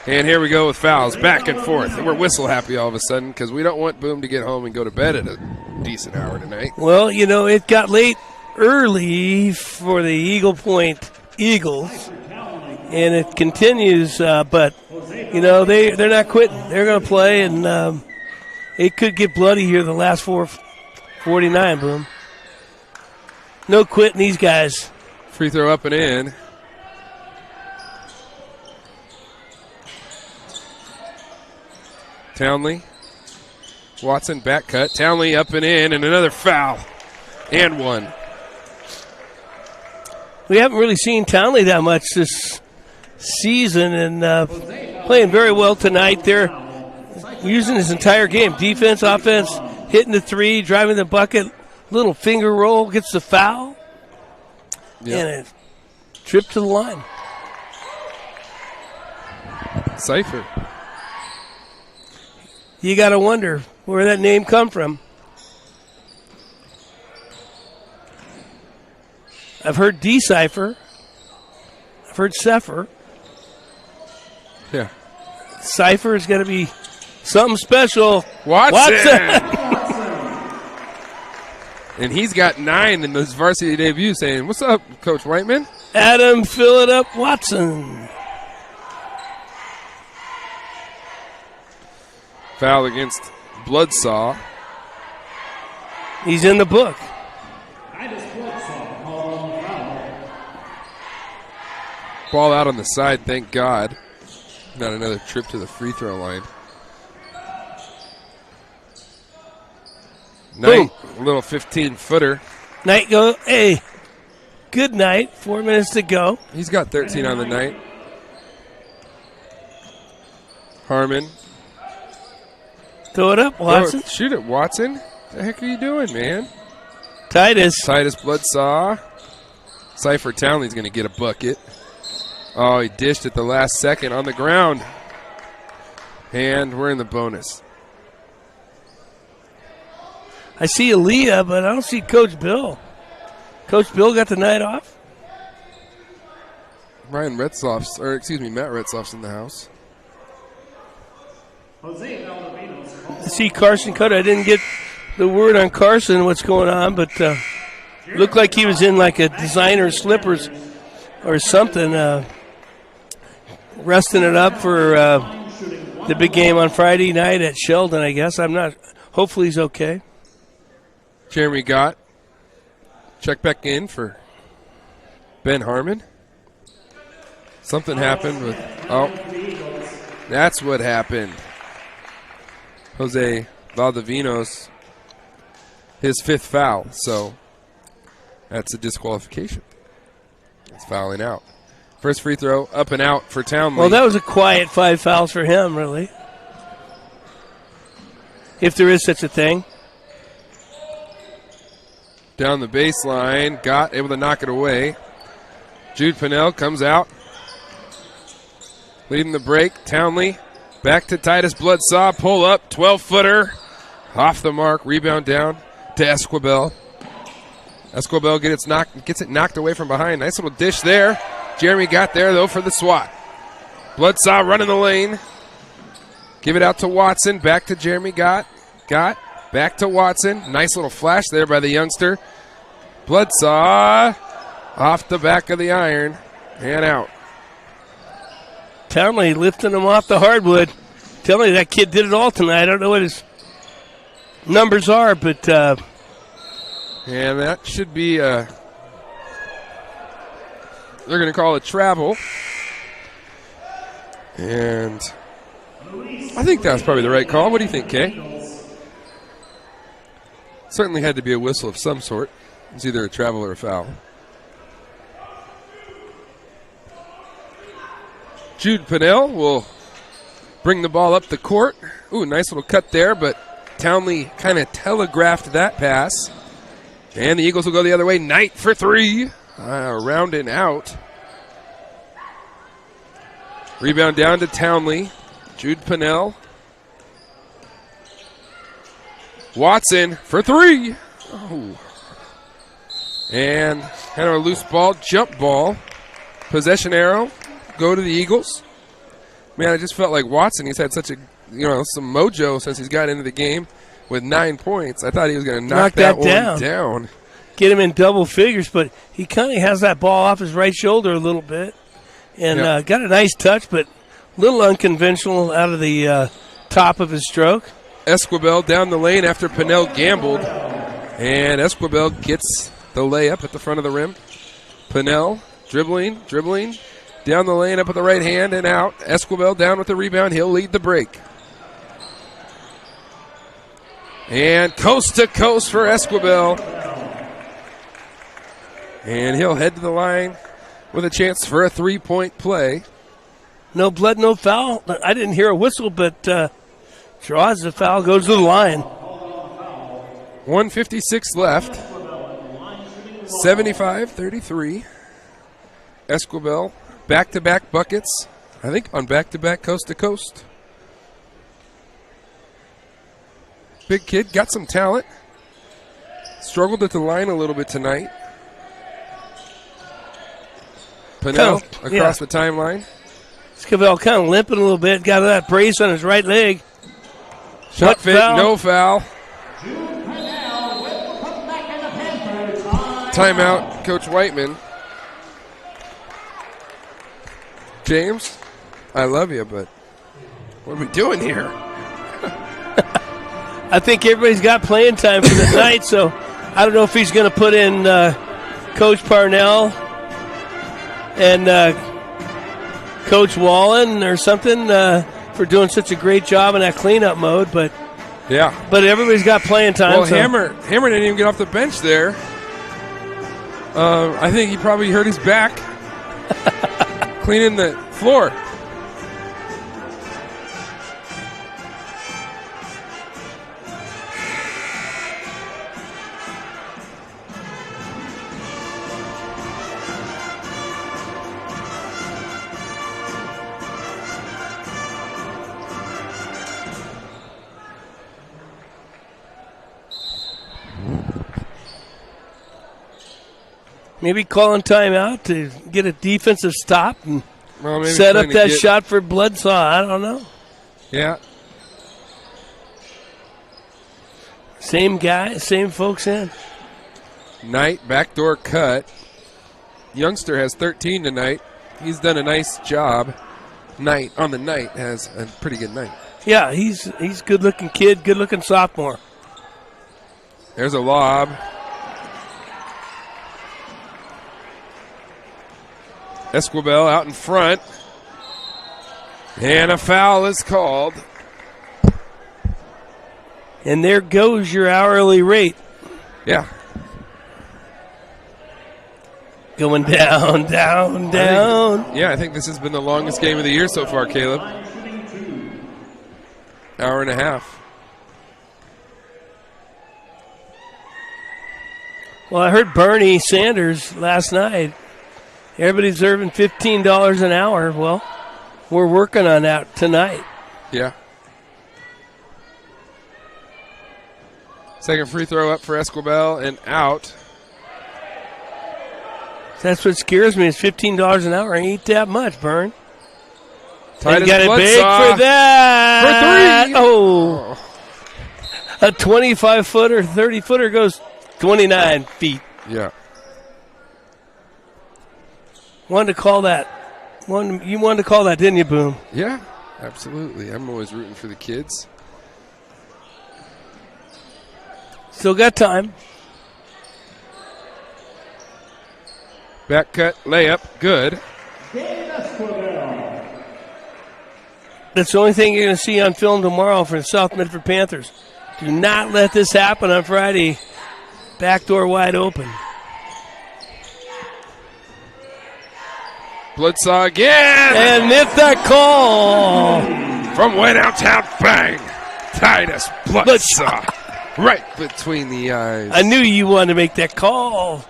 And here we go with fouls, back and forth. And we're whistle happy all of a sudden because we don't want Boom to get home and go to bed at a decent hour tonight. Well, you know, it got late early for the Eagle Point Eagles, and it continues. But you know, they're not quitting. They're going to play, and it could get bloody here the last 4:49. Boom. No quitting these guys. Free throw up and in. Townley. Watson back cut. Townley up and in, and another foul. And 1. We haven't really seen Townley that much this season, and playing very well tonight. They're using his entire game. Defense, offense, hitting the 3, driving the bucket, little finger roll, gets the foul, and a trip to the line. Cypher. You got to wonder where that name come from. I've heard Decipher. I've heard Sepher. Yeah. Cypher is going to be something special. Watson! And he's got 9 in his varsity debut saying, "What's up, Coach Whiteman?" Adam, fill it up, Watson. Foul against Bloodsaw. He's in the book. Ball out on the side, thank God. Not another trip to the free throw line. Knight, a little 15-footer. Knight go, hey, good night. 4 minutes to go. He's got 13 on the night. Harmon. Throw it up, Watson. Shoot it, Watson. What the heck are you doing, man? Titus Bloodsaw. Cypher Townley's going to get a bucket. Oh, he dished at the last second on the ground. And we're in the bonus. I see Aaliyah, but I don't see Coach Bill. Coach Bill got the night off. Matt Retzloff's in the house. Jose Valdovinos. I see Carson Cutter. I didn't get the word on Carson, what's going on, but looked like he was in like a designer slippers or something, resting it up for the big game on Friday night at Sheldon, I guess. I'm not. Hopefully he's okay. Jeremy Gott. Check back in for Ben Harmon. Something happened with. Oh, that's what happened. Jose Valdovinos, his 5th foul. So that's a disqualification. He's fouling out. First free throw, up and out for Townley. Well, that was a quiet 5 fouls for him, really. If there is such a thing. Down the baseline, Gott able to knock it away. Jude Pinnell comes out. Leading the break, Townley back to Titus Bloodsaw, pull up, 12-footer, off the mark, rebound down to Esquivel. Esquivel gets it knocked away from behind. Nice little dish there. Jeremy got there, though, for the swat. Bloodsaw running the lane. Give it out to Watson, back to Jeremy Gott, back to Watson. Nice little flash there by the youngster. Bloodsaw off the back of the iron and out. Townley lifting him off the hardwood. Telling you that kid did it all tonight. I don't know what his numbers are, but and that should be they're going to call it travel. And I think that was probably the right call. What do you think, Kay? Certainly had to be a whistle of some sort. It's either a travel or a foul. Jude Pinnell will bring the ball up the court. Ooh, nice little cut there, but Townley kind of telegraphed that pass. And the Eagles will go the other way. Knight for 3. Around and out. Rebound down to Townley. Jude Pinnell. Watson for 3. Oh. And kind of a loose ball, jump ball. Possession arrow. Go to the Eagles. Man, I just felt like Watson, he's had such a, some mojo since he's got into the game with 9 points. I thought he was going to knock that one down. Get him in double figures, but he kind of has that ball off his right shoulder a little bit. And got a nice touch, but a little unconventional out of the top of his stroke. Esquivel down the lane after Pinnell gambled. And Esquivel gets the layup at the front of the rim. Pinnell dribbling. Down the lane, up with the right hand and out. Esquivel down with the rebound. He'll lead the break. And coast to coast for Esquivel. And he'll head to the line with a chance for a 3-point play. No blood, no foul. I didn't hear a whistle, but draws the foul, goes to the line. 1:56 left. 75-33. Esquivel. Back-to-back buckets, I think on back-to-back coast-to-coast. Big kid, got some talent. Struggled at the line a little bit tonight. Pinnell across the timeline. Esquivel kind of limping a little bit, got that brace on his right leg. Shot fake, no foul. Timeout, Coach Whiteman. James, I love you, but what are we doing here? I think everybody's got playing time for the night, so I don't know if he's going to put in Coach Parnell and Coach Wallen or something for doing such a great job in that cleanup mode, but everybody's got playing time. Well, Hammer didn't even get off the bench there. I think he probably hurt his back cleaning the floor. Maybe calling timeout to get a defensive stop and maybe set up trying to that get- shot for Bloodsaw. I don't know. Yeah. Same guy, same folks in. Knight, backdoor cut. Youngster has 13 tonight. He's done a nice job. Knight on the night has a pretty good night. Yeah, he's a good-looking kid, good-looking sophomore. There's a lob. Esquivel out in front. And a foul is called. And there goes your hourly rate. Yeah. Going down, down, down. I think this has been the longest game of the year so far, Caleb. Hour and a half. Well, I heard Bernie Sanders last night. Everybody's earning $15 an hour. Well, we're working on that tonight. Yeah. Second free throw up for Esquivel and out. That's what scares me is $15 an hour. Ain't that much, Bern. Tight And as got it big Bloodsaw. for that. For three. Oh. A 25-footer, 30-footer goes 29 feet. Yeah. Wanted to call that. You wanted to call that, didn't you, Boom? Yeah, absolutely. I'm always rooting for the kids. Still got time. Back cut, layup, good. That's the only thing you're going to see on film tomorrow for the South Medford Panthers. Do not let this happen on Friday. Back door wide open. Bloodsaw again. And missed that call. From way downtown, bang. Titus Bloodsaw. Right between the eyes. I knew you wanted to make that call.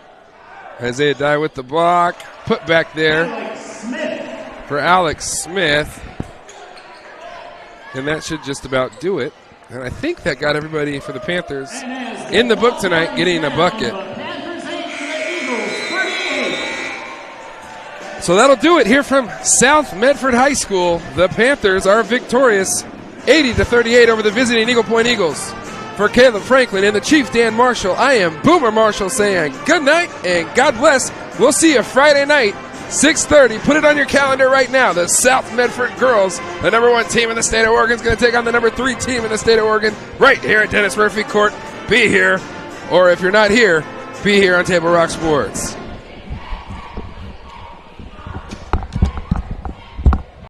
Isaiah Dye with the block. Put back there for Alex Smith. And that should just about do it. And I think that got everybody for the Panthers in the book tonight getting a bucket. So that'll do it here from South Medford High School. The Panthers are victorious 80-38 over the visiting Eagle Point Eagles. For Caleb Franklin and the Chief Dan Marshall, I am Boomer Marshall saying good night and God bless. We'll see you Friday night, 6:30. Put it on your calendar right now. The South Medford girls, the number 1 team in the state of Oregon, is going to take on the number 3 team in the state of Oregon right here at Dennis Murphy Court. Be here, or if you're not here, be here on Table Rock Sports.